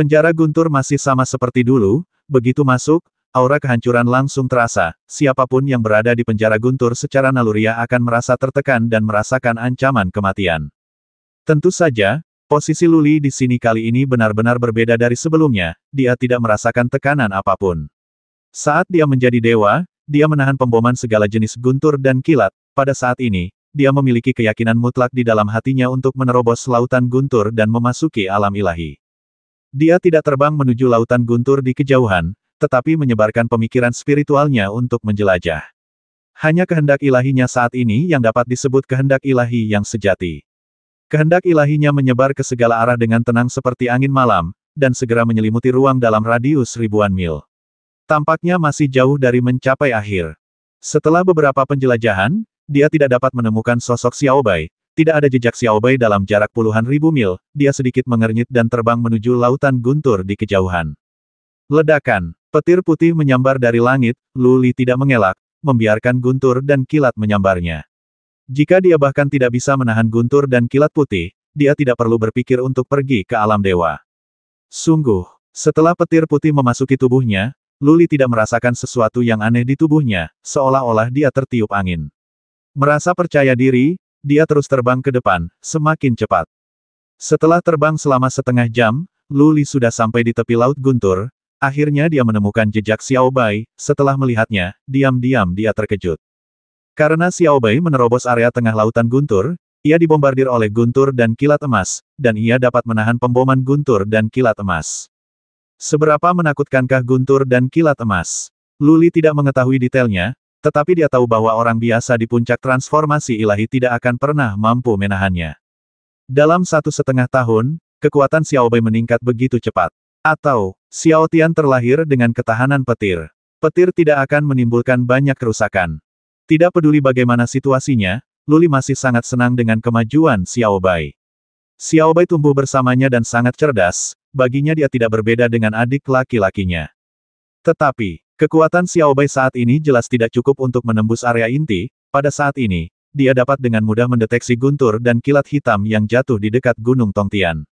Penjara guntur masih sama seperti dulu, begitu masuk, aura kehancuran langsung terasa, siapapun yang berada di penjara guntur secara naluriah akan merasa tertekan dan merasakan ancaman kematian. Tentu saja, posisi Luli di sini kali ini benar-benar berbeda dari sebelumnya, dia tidak merasakan tekanan apapun. Saat dia menjadi dewa, dia menahan pemboman segala jenis guntur dan kilat, pada saat ini, dia memiliki keyakinan mutlak di dalam hatinya untuk menerobos lautan guntur dan memasuki alam ilahi. Dia tidak terbang menuju lautan guntur di kejauhan, tetapi menyebarkan pemikiran spiritualnya untuk menjelajah. Hanya kehendak ilahinya saat ini yang dapat disebut kehendak ilahi yang sejati. Kehendak ilahinya menyebar ke segala arah dengan tenang seperti angin malam, dan segera menyelimuti ruang dalam radius ribuan mil. Tampaknya masih jauh dari mencapai akhir. Setelah beberapa penjelajahan, dia tidak dapat menemukan sosok Xiao Bai. Tidak ada jejak Xiao Bai dalam jarak puluhan ribu mil, dia sedikit mengernyit dan terbang menuju lautan guntur di kejauhan. Ledakan, petir putih menyambar dari langit, Luli tidak mengelak, membiarkan guntur dan kilat menyambarnya. Jika dia bahkan tidak bisa menahan guntur dan kilat putih, dia tidak perlu berpikir untuk pergi ke alam dewa. Sungguh, setelah petir putih memasuki tubuhnya, Luli tidak merasakan sesuatu yang aneh di tubuhnya, seolah-olah dia tertiup angin. Merasa percaya diri, dia terus terbang ke depan, semakin cepat. Setelah terbang selama setengah jam, Luli sudah sampai di tepi laut guntur. Akhirnya dia menemukan jejak Xiao Bai. Setelah melihatnya, diam-diam dia terkejut. Karena Xiao Bai menerobos area tengah lautan guntur, ia dibombardir oleh guntur dan kilat emas, dan ia dapat menahan pemboman guntur dan kilat emas. Seberapa menakutkankah guntur dan kilat emas? Luli tidak mengetahui detailnya, tetapi dia tahu bahwa orang biasa di puncak transformasi ilahi tidak akan pernah mampu menahannya. Dalam 1,5 tahun, kekuatan Xiao Bai meningkat begitu cepat. Atau, Xiao Tian terlahir dengan ketahanan petir. Petir tidak akan menimbulkan banyak kerusakan. Tidak peduli bagaimana situasinya, Luli masih sangat senang dengan kemajuan Xiao Bai. Xiao Bai tumbuh bersamanya dan sangat cerdas, baginya dia tidak berbeda dengan adik laki-lakinya. Tetapi, kekuatan Xiao Bai saat ini jelas tidak cukup untuk menembus area inti. Pada saat ini, dia dapat dengan mudah mendeteksi guntur dan kilat hitam yang jatuh di dekat Gunung Tongtian.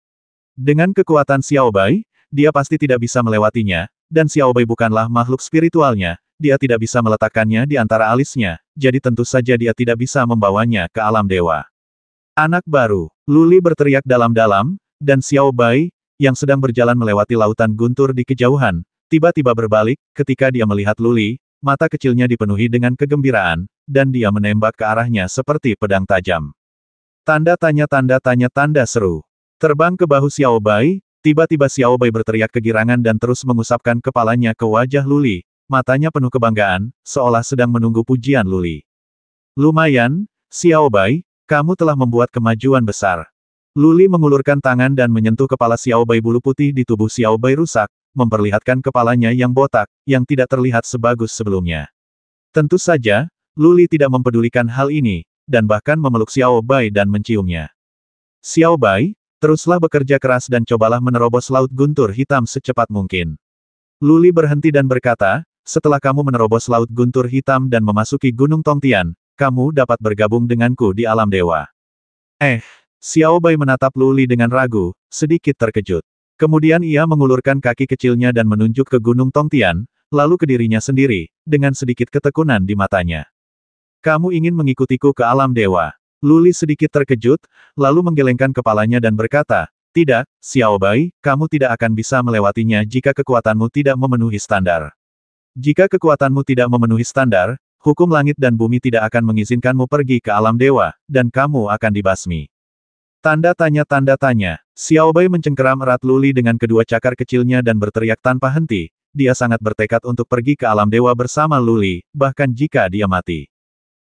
Dengan kekuatan Xiao Bai, dia pasti tidak bisa melewatinya, dan Xiao Bai bukanlah makhluk spiritualnya, dia tidak bisa meletakkannya di antara alisnya, jadi tentu saja dia tidak bisa membawanya ke alam dewa. Anak baru, Luli berteriak dalam-dalam, dan Xiao Bai, yang sedang berjalan melewati lautan guntur di kejauhan, tiba-tiba berbalik, ketika dia melihat Luli, mata kecilnya dipenuhi dengan kegembiraan, dan dia menembak ke arahnya seperti pedang tajam. Tanda tanya seru. Terbang ke bahu Xiao Bai, tiba-tiba Xiao Bai berteriak kegirangan dan terus mengusapkan kepalanya ke wajah Luli, matanya penuh kebanggaan, seolah sedang menunggu pujian Luli. Lumayan, Xiao Bai, kamu telah membuat kemajuan besar. Luli mengulurkan tangan dan menyentuh kepala Xiao Bai. Bulu putih di tubuh Xiao Bai rusak, memperlihatkan kepalanya yang botak, yang tidak terlihat sebagus sebelumnya. Tentu saja, Luli tidak mempedulikan hal ini, dan bahkan memeluk Xiao Bai dan menciumnya. Xiao Bai, teruslah bekerja keras dan cobalah menerobos laut guntur hitam secepat mungkin. Luli berhenti dan berkata, setelah kamu menerobos laut guntur hitam dan memasuki Gunung Tongtian, kamu dapat bergabung denganku di alam dewa. Xiao Bai menatap Luli dengan ragu, sedikit terkejut. Kemudian ia mengulurkan kaki kecilnya dan menunjuk ke Gunung Tongtian, lalu ke dirinya sendiri, dengan sedikit ketekunan di matanya. Kamu ingin mengikutiku ke alam dewa? Luli sedikit terkejut, lalu menggelengkan kepalanya dan berkata, tidak, Xiao Bai, kamu tidak akan bisa melewatinya jika kekuatanmu tidak memenuhi standar. Jika kekuatanmu tidak memenuhi standar, hukum langit dan bumi tidak akan mengizinkanmu pergi ke alam dewa, dan kamu akan dibasmi. Tanda tanya. Xiao Bai mencengkeram erat Luli dengan kedua cakar kecilnya dan berteriak tanpa henti, dia sangat bertekad untuk pergi ke alam dewa bersama Luli, bahkan jika dia mati.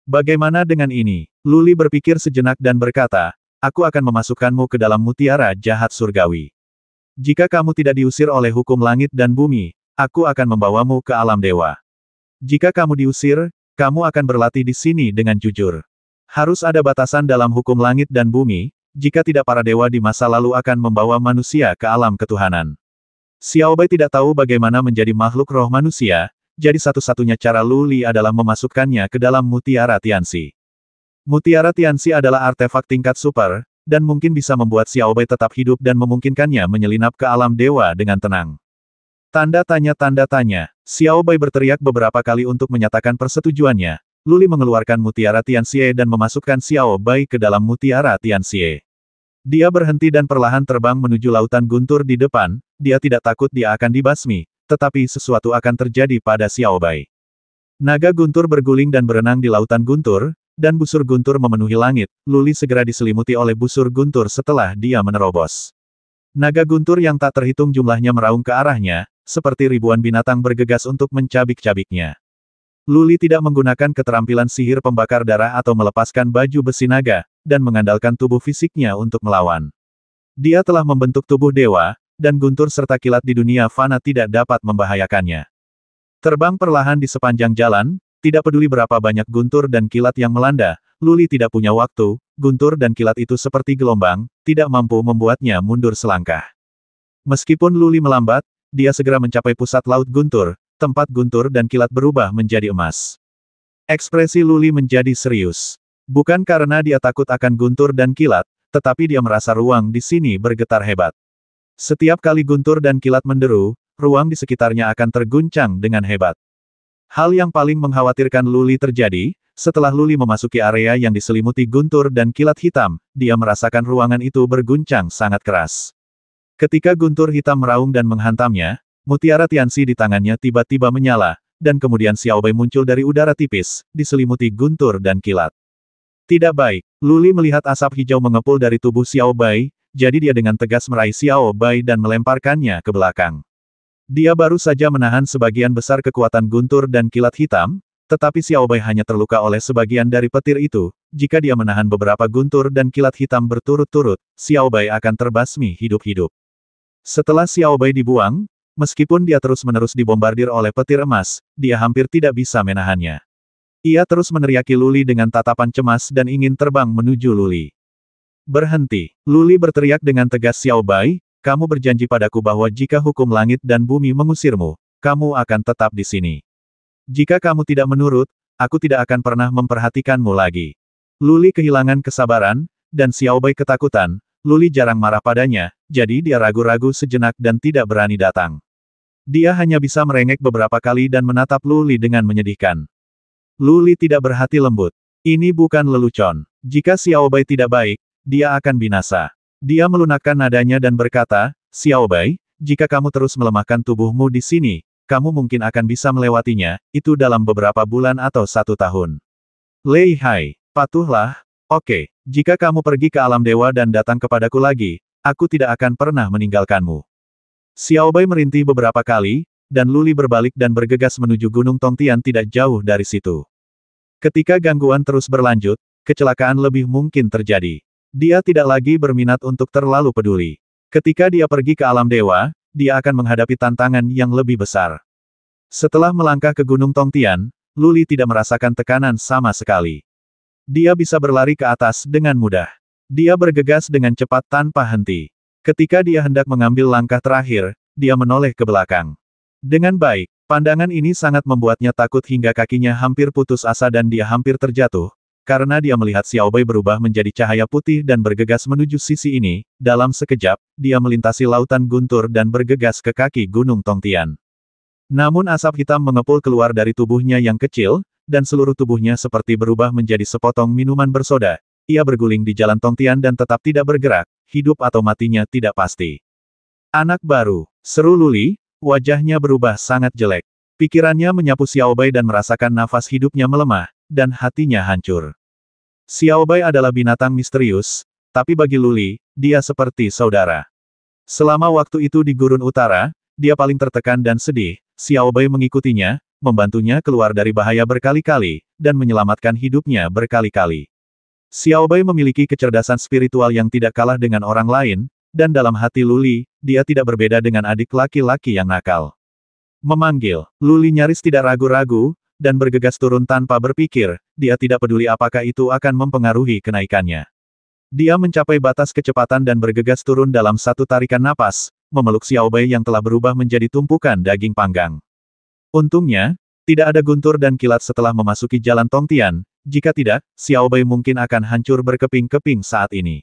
Bagaimana dengan ini? Luli berpikir sejenak dan berkata, aku akan memasukkanmu ke dalam mutiara jahat surgawi. Jika kamu tidak diusir oleh hukum langit dan bumi, aku akan membawamu ke alam dewa. Jika kamu diusir, kamu akan berlatih di sini dengan jujur. Harus ada batasan dalam hukum langit dan bumi, jika tidak para dewa di masa lalu akan membawa manusia ke alam ketuhanan. Xiao Bai tidak tahu bagaimana menjadi makhluk roh manusia, jadi satu-satunya cara Luli adalah memasukkannya ke dalam Mutiara Tianxi. Mutiara Tianxi adalah artefak tingkat super, dan mungkin bisa membuat Xiao Bai tetap hidup dan memungkinkannya menyelinap ke alam dewa dengan tenang. Tanda tanya. Xiao Bai berteriak beberapa kali untuk menyatakan persetujuannya. Luli mengeluarkan mutiara Tianxie dan memasukkan Xiao Bai ke dalam mutiara Tianxie. Dia berhenti dan perlahan terbang menuju lautan guntur di depan. Dia tidak takut dia akan dibasmi, tetapi sesuatu akan terjadi pada Xiao Bai. Naga guntur berguling dan berenang di lautan guntur, dan busur guntur memenuhi langit. Luli segera diselimuti oleh busur guntur setelah dia menerobos. Naga guntur yang tak terhitung jumlahnya meraung ke arahnya, seperti ribuan binatang bergegas untuk mencabik-cabiknya. Luli tidak menggunakan keterampilan sihir pembakar darah atau melepaskan baju besi naga, dan mengandalkan tubuh fisiknya untuk melawan. Dia telah membentuk tubuh dewa, dan guntur serta kilat di dunia fana tidak dapat membahayakannya. Terbang perlahan di sepanjang jalan, tidak peduli berapa banyak guntur dan kilat yang melanda, Luli tidak punya waktu. Guntur dan kilat itu seperti gelombang, tidak mampu membuatnya mundur selangkah. Meskipun Luli melambat, dia segera mencapai pusat laut guntur, tempat guntur dan kilat berubah menjadi emas. Ekspresi Luli menjadi serius. Bukan karena dia takut akan guntur dan kilat, tetapi dia merasa ruang di sini bergetar hebat. Setiap kali guntur dan kilat menderu, ruang di sekitarnya akan terguncang dengan hebat. Hal yang paling mengkhawatirkan Luli terjadi, setelah Luli memasuki area yang diselimuti guntur dan kilat hitam, dia merasakan ruangan itu berguncang sangat keras. Ketika guntur hitam meraung dan menghantamnya, mutiara Tianxi di tangannya tiba-tiba menyala, dan kemudian Xiao Bai muncul dari udara tipis, diselimuti guntur dan kilat. Tidak baik, Luli melihat asap hijau mengepul dari tubuh Xiao Bai, jadi dia dengan tegas meraih Xiao Bai dan melemparkannya ke belakang. Dia baru saja menahan sebagian besar kekuatan guntur dan kilat hitam, tetapi Xiao Bai hanya terluka oleh sebagian dari petir itu. Jika dia menahan beberapa guntur dan kilat hitam berturut-turut, Xiao Bai akan terbasmi hidup-hidup. Setelah Xiao Bai dibuang, meskipun dia terus-menerus dibombardir oleh petir emas, dia hampir tidak bisa menahannya. Ia terus meneriaki Luli dengan tatapan cemas dan ingin terbang menuju Luli. Berhenti. Luli berteriak dengan tegas, Xiao Bai, kamu berjanji padaku bahwa jika hukum langit dan bumi mengusirmu, kamu akan tetap di sini. Jika kamu tidak menurut, aku tidak akan pernah memperhatikanmu lagi. Luli kehilangan kesabaran, dan Xiao Bai ketakutan. Luli jarang marah padanya, jadi dia ragu-ragu sejenak dan tidak berani datang. Dia hanya bisa merengek beberapa kali dan menatap Luli dengan menyedihkan. Luli tidak berhati lembut. Ini bukan lelucon. Jika Xiao Bai tidak baik, dia akan binasa. Dia melunakkan nadanya dan berkata, Xiao Bai, jika kamu terus melemahkan tubuhmu di sini, kamu mungkin akan bisa melewatinya, itu dalam beberapa bulan atau 1 tahun. Lei Hai, patuhlah. Oke, jika kamu pergi ke alam dewa dan datang kepadaku lagi, aku tidak akan pernah meninggalkanmu. Xiao Bai merintih beberapa kali, dan Luli berbalik dan bergegas menuju Gunung Tongtian tidak jauh dari situ. Ketika gangguan terus berlanjut, kecelakaan lebih mungkin terjadi. Dia tidak lagi berminat untuk terlalu peduli. Ketika dia pergi ke alam dewa, dia akan menghadapi tantangan yang lebih besar. Setelah melangkah ke Gunung Tongtian, Luli tidak merasakan tekanan sama sekali. Dia bisa berlari ke atas dengan mudah. Dia bergegas dengan cepat tanpa henti. Ketika dia hendak mengambil langkah terakhir, dia menoleh ke belakang. Dengan baik, pandangan ini sangat membuatnya takut hingga kakinya hampir putus asa dan dia hampir terjatuh. Karena dia melihat Xiao Bai berubah menjadi cahaya putih dan bergegas menuju sisi ini, dalam sekejap, dia melintasi lautan guntur dan bergegas ke kaki Gunung Tongtian. Namun asap hitam mengepul keluar dari tubuhnya yang kecil, dan seluruh tubuhnya seperti berubah menjadi sepotong minuman bersoda. Ia berguling di jalan Tongtian dan tetap tidak bergerak, hidup atau matinya tidak pasti. Anak baru, seru Luli, wajahnya berubah sangat jelek. Pikirannya menyapu Xiao Bai dan merasakan nafas hidupnya melemah, dan hatinya hancur. Xiao Bai adalah binatang misterius, tapi bagi Luli, dia seperti saudara. Selama waktu itu di Gurun Utara, dia paling tertekan dan sedih. Xiao Bai mengikutinya, membantunya keluar dari bahaya berkali-kali, dan menyelamatkan hidupnya berkali-kali. Xiao Bai memiliki kecerdasan spiritual yang tidak kalah dengan orang lain, dan dalam hati Luli, dia tidak berbeda dengan adik laki-laki yang nakal. Memanggil, Luli nyaris tidak ragu-ragu, dan bergegas turun tanpa berpikir, dia tidak peduli apakah itu akan mempengaruhi kenaikannya. Dia mencapai batas kecepatan dan bergegas turun dalam satu tarikan napas, memeluk Xiao Bai yang telah berubah menjadi tumpukan daging panggang. Untungnya, tidak ada guntur dan kilat setelah memasuki jalan Tongtian, jika tidak, Xiao Bai mungkin akan hancur berkeping-keping saat ini.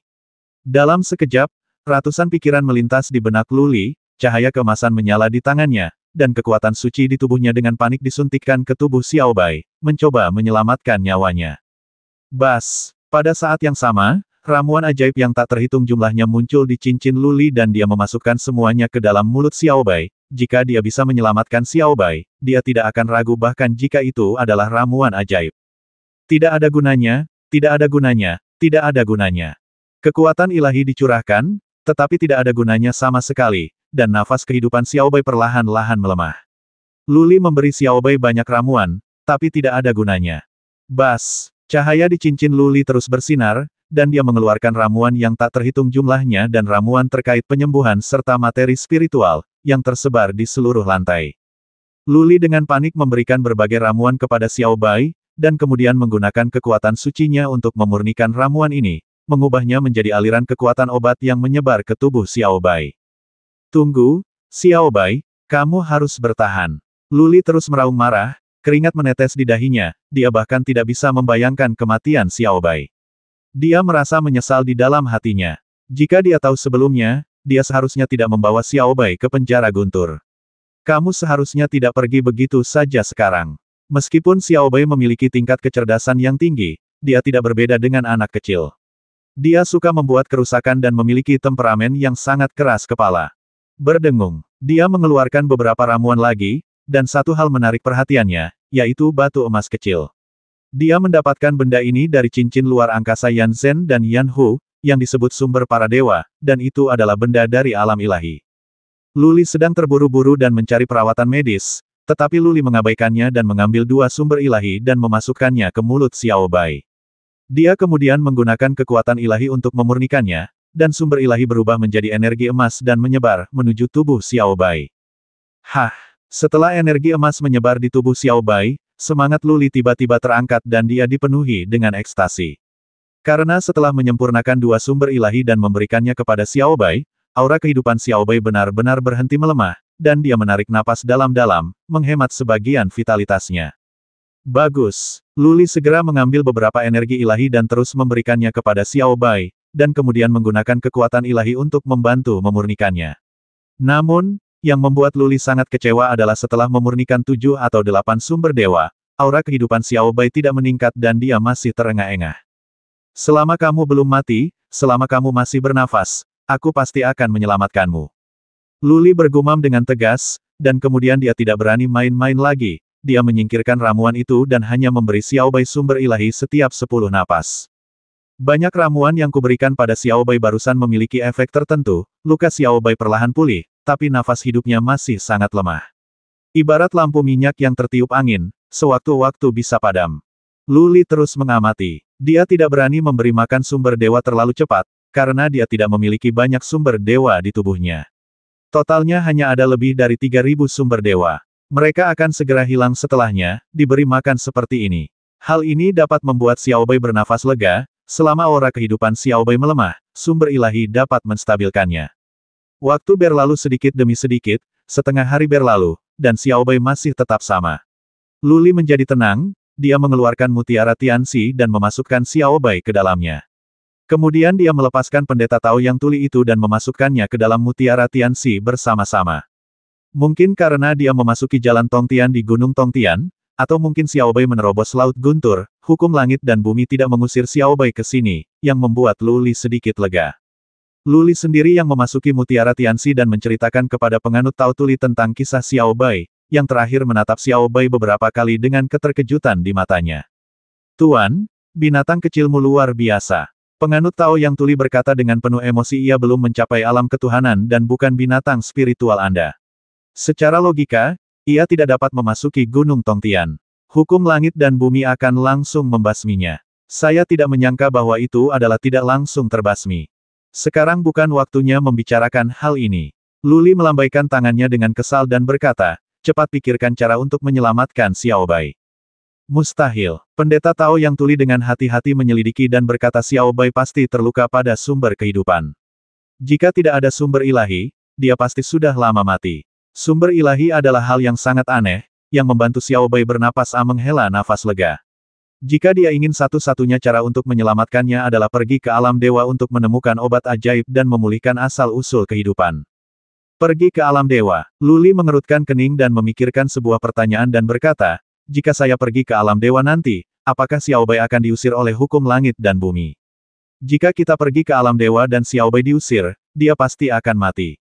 Dalam sekejap, ratusan pikiran melintas di benak Luli, cahaya keemasan menyala di tangannya, dan kekuatan suci di tubuhnya dengan panik disuntikkan ke tubuh Xiao Bai, mencoba menyelamatkan nyawanya. Bas! Pada saat yang sama, ramuan ajaib yang tak terhitung jumlahnya muncul di cincin Luli dan dia memasukkan semuanya ke dalam mulut Xiao Bai. Jika dia bisa menyelamatkan Xiao Bai, dia tidak akan ragu bahkan jika itu adalah ramuan ajaib. Tidak ada gunanya, tidak ada gunanya, tidak ada gunanya. Kekuatan ilahi dicurahkan, tetapi tidak ada gunanya sama sekali, dan nafas kehidupan Xiao Bai perlahan-lahan melemah. Luli memberi Xiao Bai banyak ramuan, tapi tidak ada gunanya. Bas! Cahaya di cincin Luli terus bersinar, dan dia mengeluarkan ramuan yang tak terhitung jumlahnya dan ramuan terkait penyembuhan serta materi spiritual, yang tersebar di seluruh lantai. Luli dengan panik memberikan berbagai ramuan kepada Xiao Bai, dan kemudian menggunakan kekuatan sucinya untuk memurnikan ramuan ini, mengubahnya menjadi aliran kekuatan obat yang menyebar ke tubuh Xiao Bai. Tunggu, Xiao Bai, kamu harus bertahan. Luli terus meraung marah, keringat menetes di dahinya, dia bahkan tidak bisa membayangkan kematian Xiao Bai. Dia merasa menyesal di dalam hatinya. Jika dia tahu sebelumnya, dia seharusnya tidak membawa Xiao Bai ke penjara guntur. Kamu seharusnya tidak pergi begitu saja sekarang. Meskipun Xiao Bai memiliki tingkat kecerdasan yang tinggi, dia tidak berbeda dengan anak kecil. Dia suka membuat kerusakan dan memiliki temperamen yang sangat keras kepala. Berdengung, dia mengeluarkan beberapa ramuan lagi, dan satu hal menarik perhatiannya, yaitu batu emas kecil. Dia mendapatkan benda ini dari cincin luar angkasa Yan Zhen dan Yan Hu, yang disebut sumber para dewa, dan itu adalah benda dari alam ilahi. Luli sedang terburu-buru dan mencari perawatan medis, tetapi Luli mengabaikannya dan mengambil dua sumber ilahi dan memasukkannya ke mulut Xiao Bai. Dia kemudian menggunakan kekuatan ilahi untuk memurnikannya, dan sumber ilahi berubah menjadi energi emas dan menyebar menuju tubuh Xiao Bai. Hah! Setelah energi emas menyebar di tubuh Xiao Bai, semangat Luli tiba-tiba terangkat dan dia dipenuhi dengan ekstasi. Karena setelah menyempurnakan dua sumber ilahi dan memberikannya kepada Xiao Bai, aura kehidupan Xiao Bai benar-benar berhenti melemah, dan dia menarik napas dalam-dalam, menghemat sebagian vitalitasnya. Bagus. Luli segera mengambil beberapa energi ilahi dan terus memberikannya kepada Xiao Bai, dan kemudian menggunakan kekuatan ilahi untuk membantu memurnikannya. Namun, yang membuat Luli sangat kecewa adalah setelah memurnikan 7 atau 8 sumber dewa, aura kehidupan Xiao Bai tidak meningkat dan dia masih terengah-engah. Selama kamu belum mati, selama kamu masih bernafas, aku pasti akan menyelamatkanmu. Luli bergumam dengan tegas, dan kemudian dia tidak berani main-main lagi, dia menyingkirkan ramuan itu dan hanya memberi Xiao Bai sumber ilahi setiap 10 napas. Banyak ramuan yang kuberikan pada Xiao Bai barusan memiliki efek tertentu, luka Xiao Bai perlahan pulih, tapi nafas hidupnya masih sangat lemah. Ibarat lampu minyak yang tertiup angin, sewaktu-waktu bisa padam. Luli terus mengamati. Dia tidak berani memberi makan sumber dewa terlalu cepat, karena dia tidak memiliki banyak sumber dewa di tubuhnya. Totalnya hanya ada lebih dari 3.000 sumber dewa. Mereka akan segera hilang setelahnya, diberi makan seperti ini. Hal ini dapat membuat Xiao Bai bernafas lega, selama aura kehidupan Xiao Bai melemah, sumber ilahi dapat menstabilkannya. Waktu berlalu sedikit demi sedikit, setengah hari berlalu, dan Xiao Bai masih tetap sama. Luli menjadi tenang, dia mengeluarkan mutiara Tianxi dan memasukkan Xiao Bai ke dalamnya. Kemudian dia melepaskan pendeta Tao yang tuli itu dan memasukkannya ke dalam mutiara Tianxi bersama-sama. Mungkin karena dia memasuki jalan Tongtian di Gunung Tongtian, atau mungkin Xiao Bai menerobos Laut Guntur, hukum langit dan bumi tidak mengusir Xiao Bai ke sini, yang membuat Luli sedikit lega. Luli sendiri yang memasuki mutiara Tianxi dan menceritakan kepada penganut Tao Tuli tentang kisah Xiao Bai, yang terakhir menatap Xiao Bai beberapa kali dengan keterkejutan di matanya. Tuan, binatang kecilmu luar biasa. Penganut Tao yang tuli berkata dengan penuh emosi ia belum mencapai alam ketuhanan dan bukan binatang spiritual Anda. Secara logika, ia tidak dapat memasuki Gunung Tongtian. Hukum langit dan bumi akan langsung membasminya. Saya tidak menyangka bahwa itu adalah tidak langsung terbasmi. Sekarang bukan waktunya membicarakan hal ini. Luli melambaikan tangannya dengan kesal dan berkata, cepat pikirkan cara untuk menyelamatkan Xiao Bai. Mustahil. Pendeta Tao yang tuli dengan hati-hati menyelidiki dan berkata Xiao Bai pasti terluka pada sumber kehidupan. Jika tidak ada sumber ilahi, dia pasti sudah lama mati. Sumber ilahi adalah hal yang sangat aneh, yang membantu Xiao Bai bernapas menghela nafas lega. Jika dia ingin satu-satunya cara untuk menyelamatkannya adalah pergi ke alam dewa untuk menemukan obat ajaib dan memulihkan asal-usul kehidupan. Pergi ke alam dewa. Luli mengerutkan kening dan memikirkan sebuah pertanyaan dan berkata, jika saya pergi ke alam dewa nanti, apakah Xiaobai akan diusir oleh hukum langit dan bumi? Jika kita pergi ke alam dewa dan Xiaobai diusir, dia pasti akan mati.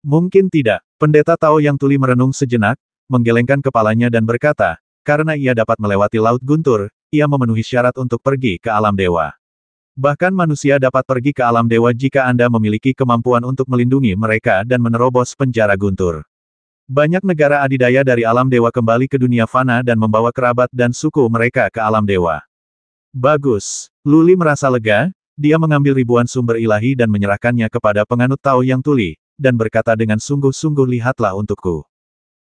Mungkin tidak. Pendeta Tao yang tuli merenung sejenak, menggelengkan kepalanya dan berkata, karena ia dapat melewati Laut Guntur, ia memenuhi syarat untuk pergi ke alam dewa. Bahkan manusia dapat pergi ke alam dewa jika Anda memiliki kemampuan untuk melindungi mereka dan menerobos penjara guntur. Banyak negara adidaya dari alam dewa kembali ke dunia fana dan membawa kerabat dan suku mereka ke alam dewa. Bagus. Luli merasa lega, dia mengambil ribuan sumber ilahi dan menyerahkannya kepada penganut Tao yang tuli, dan berkata dengan sungguh-sungguh lihatlah untukku.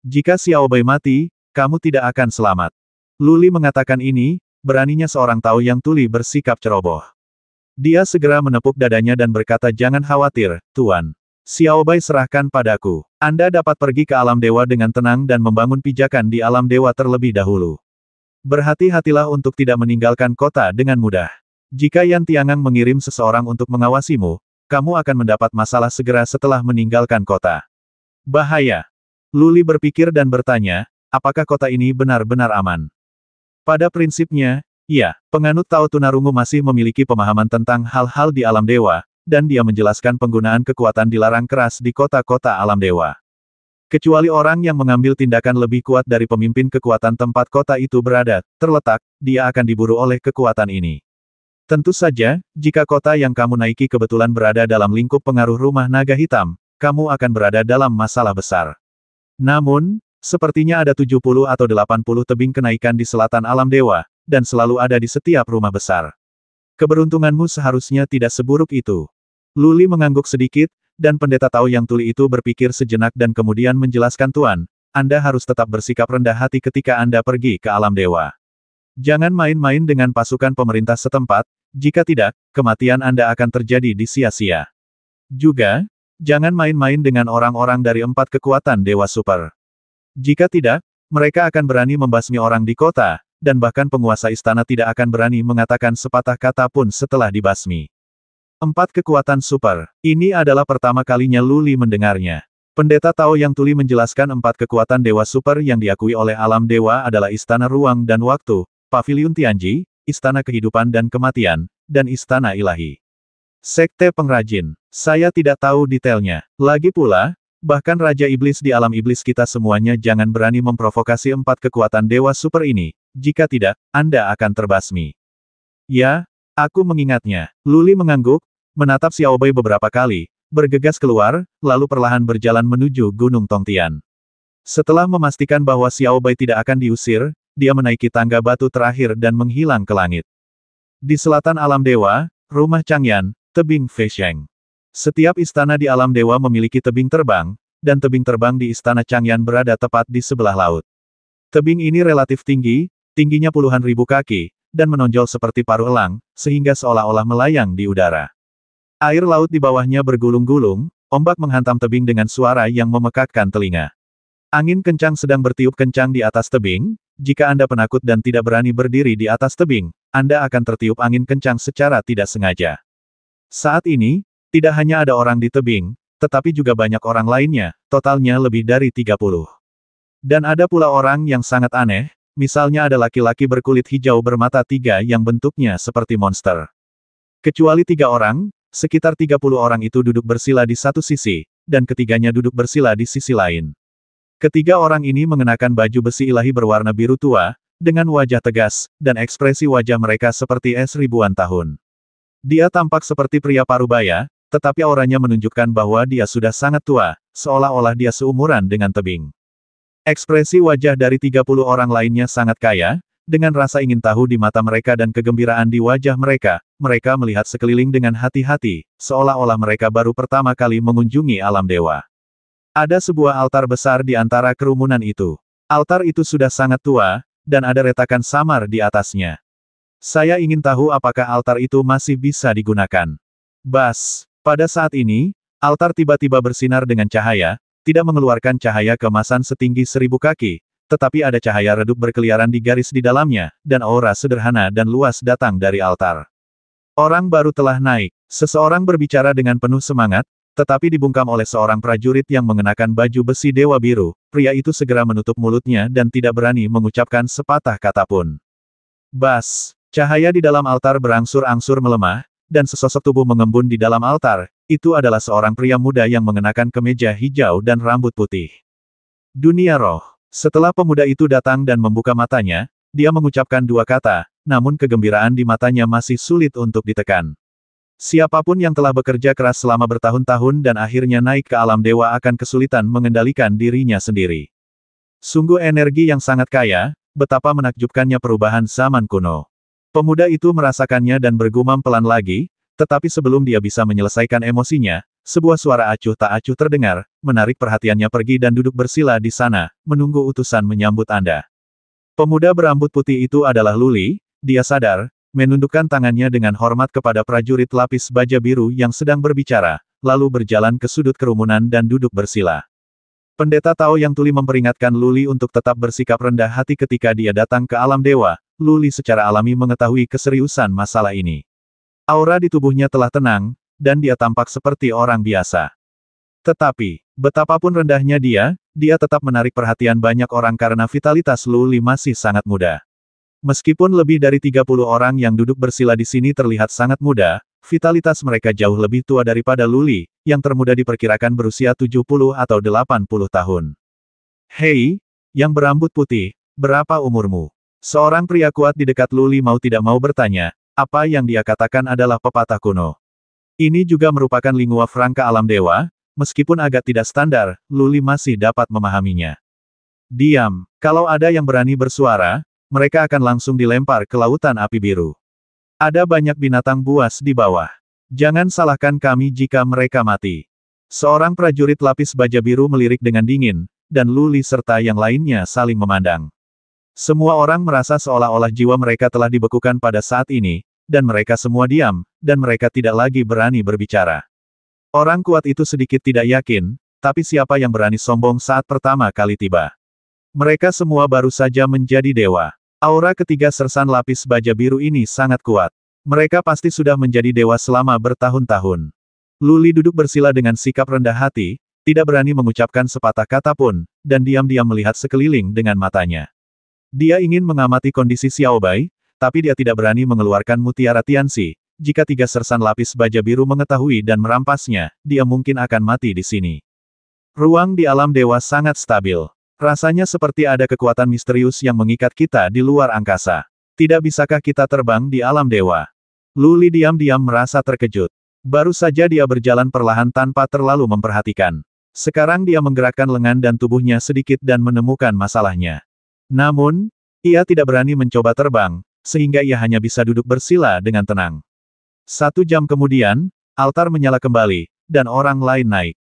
Jika Xiaobai mati, kamu tidak akan selamat. Luli mengatakan ini, beraninya seorang Tao yang tuli bersikap ceroboh. Dia segera menepuk dadanya dan berkata jangan khawatir, Tuan. Xiaobai serahkan padaku. Anda dapat pergi ke alam dewa dengan tenang dan membangun pijakan di alam dewa terlebih dahulu. Berhati-hatilah untuk tidak meninggalkan kota dengan mudah. Jika Yan Tiangang mengirim seseorang untuk mengawasimu, kamu akan mendapat masalah segera setelah meninggalkan kota. Bahaya. Luli berpikir dan bertanya, apakah kota ini benar-benar aman? Pada prinsipnya, iya, penganut Tao tunarungu masih memiliki pemahaman tentang hal-hal di alam dewa, dan dia menjelaskan penggunaan kekuatan dilarang keras di kota-kota alam dewa. Kecuali orang yang mengambil tindakan lebih kuat dari pemimpin kekuatan tempat kota itu berada, terletak, dia akan diburu oleh kekuatan ini. Tentu saja, jika kota yang kamu naiki kebetulan berada dalam lingkup pengaruh rumah naga hitam, kamu akan berada dalam masalah besar. Namun, sepertinya ada 70 atau 80 tebing kenaikan di selatan alam dewa, dan selalu ada di setiap rumah besar. Keberuntunganmu seharusnya tidak seburuk itu. Luli mengangguk sedikit, dan pendeta Tao yang tuli itu berpikir sejenak dan kemudian menjelaskan Tuan, Anda harus tetap bersikap rendah hati ketika Anda pergi ke alam dewa. Jangan main-main dengan pasukan pemerintah setempat, jika tidak, kematian Anda akan terjadi di sia-sia. Juga, jangan main-main dengan orang-orang dari 4 kekuatan Dewa Super. Jika tidak, mereka akan berani membasmi orang di kota, dan bahkan penguasa istana tidak akan berani mengatakan sepatah kata pun setelah dibasmi. 4 kekuatan super. Ini adalah pertama kalinya Luli mendengarnya. Pendeta Tao yang tuli menjelaskan 4 kekuatan dewa super yang diakui oleh alam dewa adalah Istana Ruang dan Waktu, Paviliun Tianji, Istana Kehidupan dan Kematian, dan Istana Ilahi. Sekte Pengrajin. Saya tidak tahu detailnya. Lagi pula, bahkan Raja Iblis di alam iblis kita semuanya jangan berani memprovokasi 4 kekuatan dewa super ini, jika tidak, Anda akan terbasmi. Ya, aku mengingatnya. Luli mengangguk, menatap Xiaobai beberapa kali, bergegas keluar, lalu perlahan berjalan menuju Gunung Tongtian. Setelah memastikan bahwa Xiaobai tidak akan diusir, dia menaiki tangga batu terakhir dan menghilang ke langit. Di selatan alam dewa, rumah Changyan, tebing Feisheng. Setiap istana di alam dewa memiliki tebing terbang, dan tebing terbang di istana Changyan berada tepat di sebelah laut. Tebing ini relatif tinggi, tingginya puluhan ribu kaki, dan menonjol seperti paruh elang, sehingga seolah-olah melayang di udara. Air laut di bawahnya bergulung-gulung, ombak menghantam tebing dengan suara yang memekakkan telinga. Angin kencang sedang bertiup kencang di atas tebing, jika Anda penakut dan tidak berani berdiri di atas tebing, Anda akan tertiup angin kencang secara tidak sengaja. Saat ini, tidak hanya ada orang di tebing, tetapi juga banyak orang lainnya, totalnya lebih dari 30. Dan ada pula orang yang sangat aneh, misalnya ada laki-laki berkulit hijau bermata 3 yang bentuknya seperti monster. Kecuali 3 orang, sekitar 30 orang itu duduk bersila di satu sisi, dan ketiganya duduk bersila di sisi lain. Ketiga orang ini mengenakan baju besi ilahi berwarna biru tua, dengan wajah tegas, dan ekspresi wajah mereka seperti es ribuan tahun. Dia tampak seperti pria parubaya, tetapi auranya menunjukkan bahwa dia sudah sangat tua, seolah-olah dia seumuran dengan tebing. Ekspresi wajah dari 30 orang lainnya sangat kaya, dengan rasa ingin tahu di mata mereka dan kegembiraan di wajah mereka, mereka melihat sekeliling dengan hati-hati, seolah-olah mereka baru pertama kali mengunjungi alam dewa. Ada sebuah altar besar di antara kerumunan itu. Altar itu sudah sangat tua, dan ada retakan samar di atasnya. Saya ingin tahu apakah altar itu masih bisa digunakan. Bas. Pada saat ini, altar tiba-tiba bersinar dengan cahaya, tidak mengeluarkan cahaya keemasan setinggi 1000 kaki, tetapi ada cahaya redup berkeliaran di garis di dalamnya, dan aura sederhana dan luas datang dari altar. Orang baru telah naik. Seseorang berbicara dengan penuh semangat, tetapi dibungkam oleh seorang prajurit yang mengenakan baju besi Dewa Biru. Pria itu segera menutup mulutnya dan tidak berani mengucapkan sepatah kata pun. Bas! Cahaya di dalam altar berangsur-angsur melemah, dan sesosok tubuh mengembun di dalam altar. Itu adalah seorang pria muda yang mengenakan kemeja hijau dan rambut putih. Dunia roh. Setelah pemuda itu datang dan membuka matanya, dia mengucapkan dua kata, namun kegembiraan di matanya masih sulit untuk ditekan. Siapapun yang telah bekerja keras selama bertahun-tahun dan akhirnya naik ke alam dewa akan kesulitan mengendalikan dirinya sendiri. Sungguh energi yang sangat kaya, betapa menakjubkannya perubahan zaman kuno. Pemuda itu merasakannya dan bergumam pelan lagi, tetapi sebelum dia bisa menyelesaikan emosinya, sebuah suara acuh tak acuh terdengar, menarik perhatiannya pergi dan duduk bersila di sana, menunggu utusan menyambut Anda. Pemuda berambut putih itu adalah Luli, dia sadar, menundukkan tangannya dengan hormat kepada prajurit lapis baja biru yang sedang berbicara, lalu berjalan ke sudut kerumunan dan duduk bersila. Pendeta Tao yang tuli memperingatkan Luli untuk tetap bersikap rendah hati ketika dia datang ke alam dewa. Luli secara alami mengetahui keseriusan masalah ini. Aura di tubuhnya telah tenang, dan dia tampak seperti orang biasa. Tetapi, betapapun rendahnya dia tetap menarik perhatian banyak orang karena vitalitas Luli masih sangat muda. Meskipun lebih dari 30 orang yang duduk bersila di sini terlihat sangat muda, vitalitas mereka jauh lebih tua daripada Luli, yang termuda diperkirakan berusia 70 atau 80 tahun. Hei, yang berambut putih, berapa umurmu? Seorang pria kuat di dekat Luli mau tidak mau bertanya, apa yang dia katakan adalah pepatah kuno. Ini juga merupakan lingua franca alam dewa, meskipun agak tidak standar, Luli masih dapat memahaminya. Diam, kalau ada yang berani bersuara, mereka akan langsung dilempar ke lautan api biru. Ada banyak binatang buas di bawah. Jangan salahkan kami jika mereka mati. Seorang prajurit lapis baja biru melirik dengan dingin, dan Luli serta yang lainnya saling memandang. Semua orang merasa seolah-olah jiwa mereka telah dibekukan pada saat ini, dan mereka semua diam, dan mereka tidak lagi berani berbicara. Orang kuat itu sedikit tidak yakin, tapi siapa yang berani sombong saat pertama kali tiba? Mereka semua baru saja menjadi dewa. Aura ketiga sersan lapis baja biru ini sangat kuat. Mereka pasti sudah menjadi dewa selama bertahun-tahun. Luli duduk bersila dengan sikap rendah hati, tidak berani mengucapkan sepatah kata pun, dan diam-diam melihat sekeliling dengan matanya. Dia ingin mengamati kondisi Xiao Bai, tapi dia tidak berani mengeluarkan mutiara Tianxi. Jika tiga sersan lapis baja biru mengetahui dan merampasnya, dia mungkin akan mati di sini. Ruang di alam dewa sangat stabil. Rasanya seperti ada kekuatan misterius yang mengikat kita di luar angkasa. Tidak bisakah kita terbang di alam dewa? Luli diam-diam merasa terkejut. Baru saja dia berjalan perlahan tanpa terlalu memperhatikan. Sekarang dia menggerakkan lengan dan tubuhnya sedikit dan menemukan masalahnya. Namun, ia tidak berani mencoba terbang, sehingga ia hanya bisa duduk bersila dengan tenang. 1 jam kemudian, altar menyala kembali, dan orang lain naik.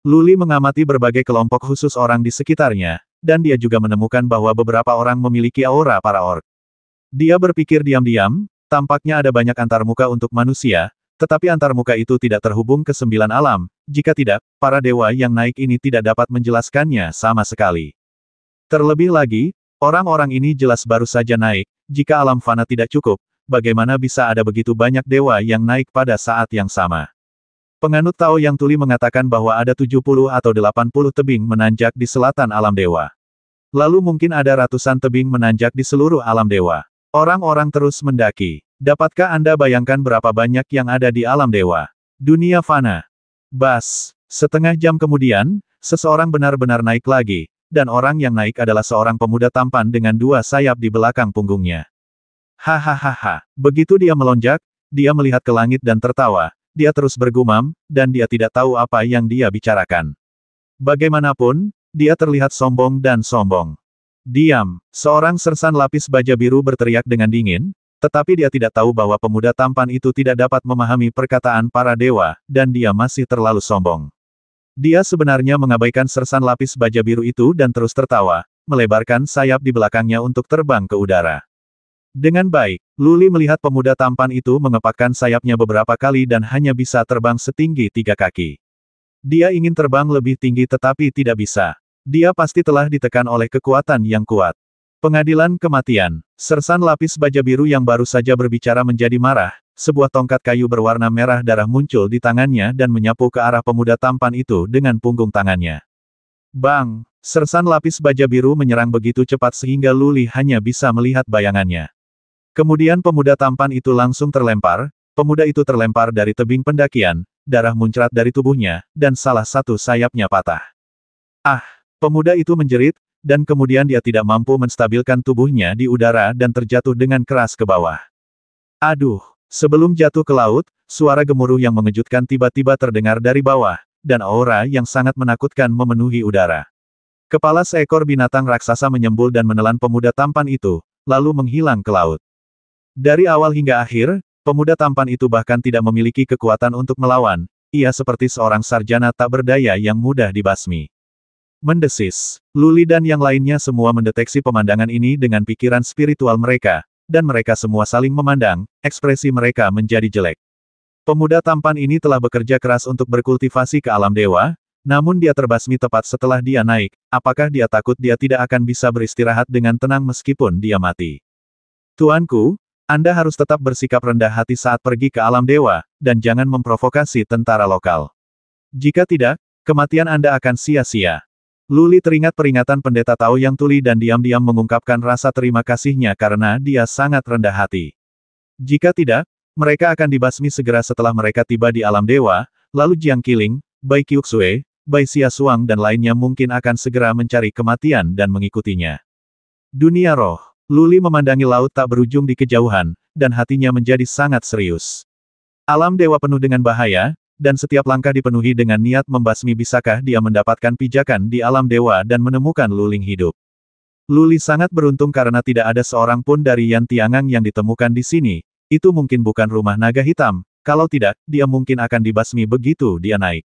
Luli mengamati berbagai kelompok khusus orang di sekitarnya, dan dia juga menemukan bahwa beberapa orang memiliki aura para orc. Dia berpikir diam-diam, tampaknya ada banyak antarmuka untuk manusia, tetapi antarmuka itu tidak terhubung ke 9 alam, jika tidak, para dewa yang naik ini tidak dapat menjelaskannya sama sekali. Terlebih lagi, orang-orang ini jelas baru saja naik, jika alam fana tidak cukup, bagaimana bisa ada begitu banyak dewa yang naik pada saat yang sama? Penganut Tao yang tuli mengatakan bahwa ada 70 atau 80 tebing menanjak di selatan alam dewa. Lalu mungkin ada ratusan tebing menanjak di seluruh alam dewa. Orang-orang terus mendaki. Dapatkah Anda bayangkan berapa banyak yang ada di alam dewa? Dunia fana. Bas. Setengah jam kemudian, seseorang benar-benar naik lagi, dan orang yang naik adalah seorang pemuda tampan dengan 2 sayap di belakang punggungnya. Hahaha. Begitu dia melonjak, dia melihat ke langit dan tertawa, dia terus bergumam, dan dia tidak tahu apa yang dia bicarakan. Bagaimanapun, dia terlihat sombong dan sombong. Diam, seorang sersan lapis baja biru berteriak dengan dingin, tetapi dia tidak tahu bahwa pemuda tampan itu tidak dapat memahami perkataan para dewa, dan dia masih terlalu sombong. Dia sebenarnya mengabaikan sersan lapis baja biru itu dan terus tertawa, melebarkan sayap di belakangnya untuk terbang ke udara. Dengan baik, Luli melihat pemuda tampan itu mengepakkan sayapnya beberapa kali dan hanya bisa terbang setinggi 3 kaki. Dia ingin terbang lebih tinggi tetapi tidak bisa. Dia pasti telah ditekan oleh kekuatan yang kuat. Pengadilan kematian. Sersan lapis baja biru yang baru saja berbicara menjadi marah. Sebuah tongkat kayu berwarna merah darah muncul di tangannya dan menyapu ke arah pemuda tampan itu dengan punggung tangannya. Bang! Sersan lapis baja biru menyerang begitu cepat sehingga Luli hanya bisa melihat bayangannya. Kemudian pemuda tampan itu langsung terlempar, pemuda itu terlempar dari tebing pendakian, darah muncrat dari tubuhnya, dan salah satu sayapnya patah. Ah! Pemuda itu menjerit, dan kemudian dia tidak mampu menstabilkan tubuhnya di udara dan terjatuh dengan keras ke bawah. Aduh! Sebelum jatuh ke laut, suara gemuruh yang mengejutkan tiba-tiba terdengar dari bawah, dan aura yang sangat menakutkan memenuhi udara. Kepala seekor binatang raksasa menyembul dan menelan pemuda tampan itu, lalu menghilang ke laut. Dari awal hingga akhir, pemuda tampan itu bahkan tidak memiliki kekuatan untuk melawan, ia seperti seorang sarjana tak berdaya yang mudah dibasmi. Mendesis. Luli dan yang lainnya semua mendeteksi pemandangan ini dengan pikiran spiritual mereka, dan mereka semua saling memandang, ekspresi mereka menjadi jelek. Pemuda tampan ini telah bekerja keras untuk berkultivasi ke alam dewa, namun dia terbasmi tepat setelah dia naik, apakah dia takut dia tidak akan bisa beristirahat dengan tenang meskipun dia mati? Tuanku, Anda harus tetap bersikap rendah hati saat pergi ke alam dewa, dan jangan memprovokasi tentara lokal. Jika tidak, kematian Anda akan sia-sia. Luli teringat peringatan pendeta Tao yang tuli dan diam-diam mengungkapkan rasa terima kasihnya karena dia sangat rendah hati. Jika tidak, mereka akan dibasmi segera setelah mereka tiba di alam dewa, lalu Jiang Qiling, Bai Qiuxue, Bai Xia Suang dan lainnya mungkin akan segera mencari kematian dan mengikutinya. Dunia roh. Luli memandangi laut tak berujung di kejauhan, dan hatinya menjadi sangat serius. Alam dewa penuh dengan bahaya, dan setiap langkah dipenuhi dengan niat membasmi. Bisakah dia mendapatkan pijakan di alam dewa dan menemukan Luling hidup? Luli sangat beruntung karena tidak ada seorang pun dari Yan Tiangang yang ditemukan di sini. Itu mungkin bukan rumah naga hitam, kalau tidak, dia mungkin akan dibasmi begitu dia naik.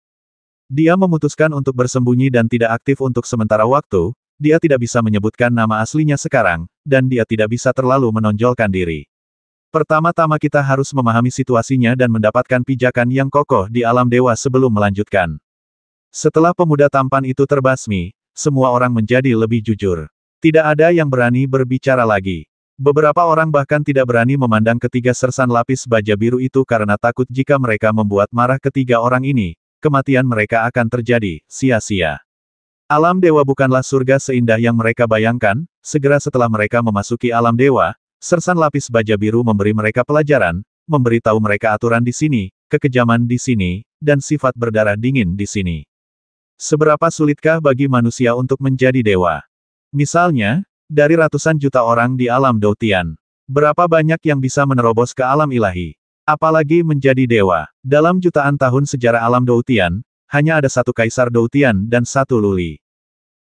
Dia memutuskan untuk bersembunyi dan tidak aktif untuk sementara waktu, dia tidak bisa menyebutkan nama aslinya sekarang, dan dia tidak bisa terlalu menonjolkan diri. Pertama-tama kita harus memahami situasinya dan mendapatkan pijakan yang kokoh di alam dewa sebelum melanjutkan. Setelah pemuda tampan itu terbasmi, semua orang menjadi lebih jujur. Tidak ada yang berani berbicara lagi. Beberapa orang bahkan tidak berani memandang ketiga sersan lapis baja biru itu karena takut jika mereka membuat marah ketiga orang ini, kematian mereka akan terjadi, sia-sia. Alam dewa bukanlah surga seindah yang mereka bayangkan, segera setelah mereka memasuki alam dewa, sersan lapis baja biru memberi mereka pelajaran, memberi tahu mereka aturan di sini, kekejaman di sini, dan sifat berdarah dingin di sini. Seberapa sulitkah bagi manusia untuk menjadi dewa? Misalnya, dari ratusan juta orang di alam Doutian, berapa banyak yang bisa menerobos ke alam ilahi? Apalagi menjadi dewa. Dalam jutaan tahun sejarah alam Doutian, hanya ada satu kaisar Doutian dan satu Luli.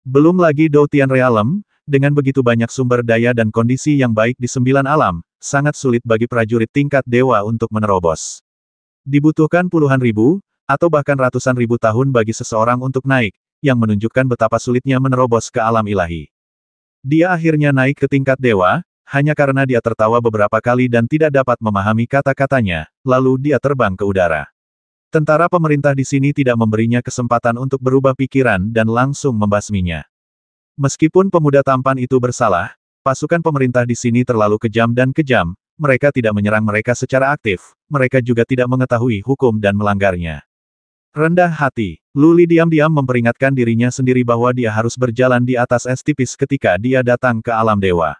Belum lagi Doutian Realm, dengan begitu banyak sumber daya dan kondisi yang baik di 9 alam, sangat sulit bagi prajurit tingkat dewa untuk menerobos. Dibutuhkan puluhan ribu, atau bahkan ratusan ribu tahun bagi seseorang untuk naik, yang menunjukkan betapa sulitnya menerobos ke alam ilahi. Dia akhirnya naik ke tingkat dewa, hanya karena dia tertawa beberapa kali dan tidak dapat memahami kata-katanya, lalu dia terbang ke udara. Tentara pemerintah di sini tidak memberinya kesempatan untuk berubah pikiran dan langsung membasminya. Meskipun pemuda tampan itu bersalah, pasukan pemerintah di sini terlalu kejam dan kejam, mereka tidak menyerang mereka secara aktif, mereka juga tidak mengetahui hukum dan melanggarnya. Rendah hati, Luli diam-diam memperingatkan dirinya sendiri bahwa dia harus berjalan di atas es tipis ketika dia datang ke alam dewa.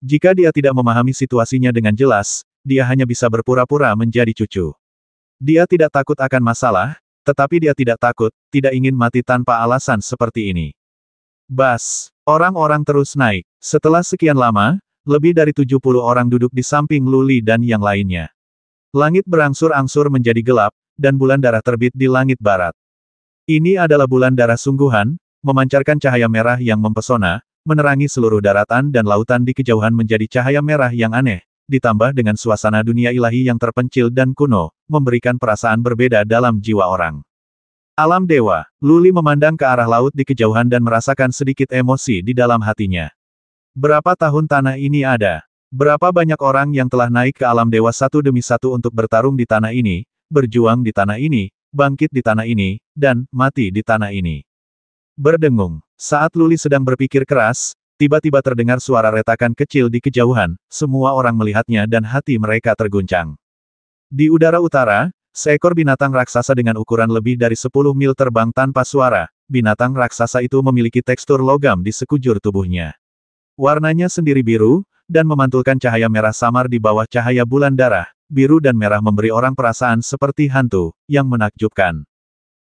Jika dia tidak memahami situasinya dengan jelas, dia hanya bisa berpura-pura menjadi cucu. Dia tidak takut akan masalah, tetapi dia tidak takut, tidak ingin mati tanpa alasan seperti ini. Bas, orang-orang terus naik. Setelah sekian lama, lebih dari 70 orang duduk di samping Luli dan yang lainnya. Langit berangsur-angsur menjadi gelap, dan bulan darah terbit di langit barat. Ini adalah bulan darah sungguhan, memancarkan cahaya merah yang mempesona, menerangi seluruh daratan dan lautan di kejauhan menjadi cahaya merah yang aneh, ditambah dengan suasana dunia ilahi yang terpencil dan kuno, memberikan perasaan berbeda dalam jiwa orang. Alam dewa, Luli memandang ke arah laut di kejauhan dan merasakan sedikit emosi di dalam hatinya. Berapa tahun tanah ini ada? Berapa banyak orang yang telah naik ke alam dewa satu demi satu untuk bertarung di tanah ini, berjuang di tanah ini, bangkit di tanah ini, dan mati di tanah ini. Berdengung. Saat Luli sedang berpikir keras, tiba-tiba terdengar suara retakan kecil di kejauhan, semua orang melihatnya dan hati mereka terguncang. Di udara utara, seekor binatang raksasa dengan ukuran lebih dari 10 mil terbang tanpa suara. Binatang raksasa itu memiliki tekstur logam di sekujur tubuhnya. Warnanya sendiri biru, dan memantulkan cahaya merah samar di bawah cahaya bulan darah. Biru dan merah memberi orang perasaan seperti hantu, yang menakjubkan.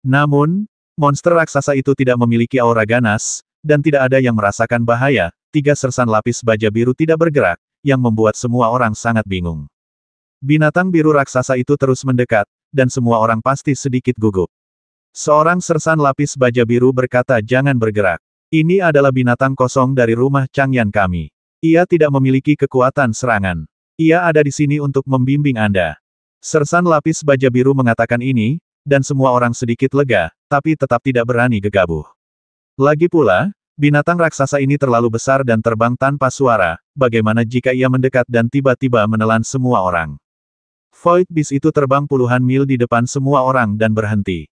Namun, monster raksasa itu tidak memiliki aura ganas, dan tidak ada yang merasakan bahaya. 3 sersan lapis baja biru tidak bergerak, yang membuat semua orang sangat bingung. Binatang biru raksasa itu terus mendekat, dan semua orang pasti sedikit gugup. Seorang sersan lapis baja biru berkata jangan bergerak. Ini adalah binatang kosong dari rumah Changyan kami. Ia tidak memiliki kekuatan serangan. Ia ada di sini untuk membimbing Anda. Sersan lapis baja biru mengatakan ini, dan semua orang sedikit lega, tapi tetap tidak berani gegabah. Lagi pula, binatang raksasa ini terlalu besar dan terbang tanpa suara, bagaimana jika ia mendekat dan tiba-tiba menelan semua orang? Void Beast itu terbang puluhan mil di depan semua orang dan berhenti.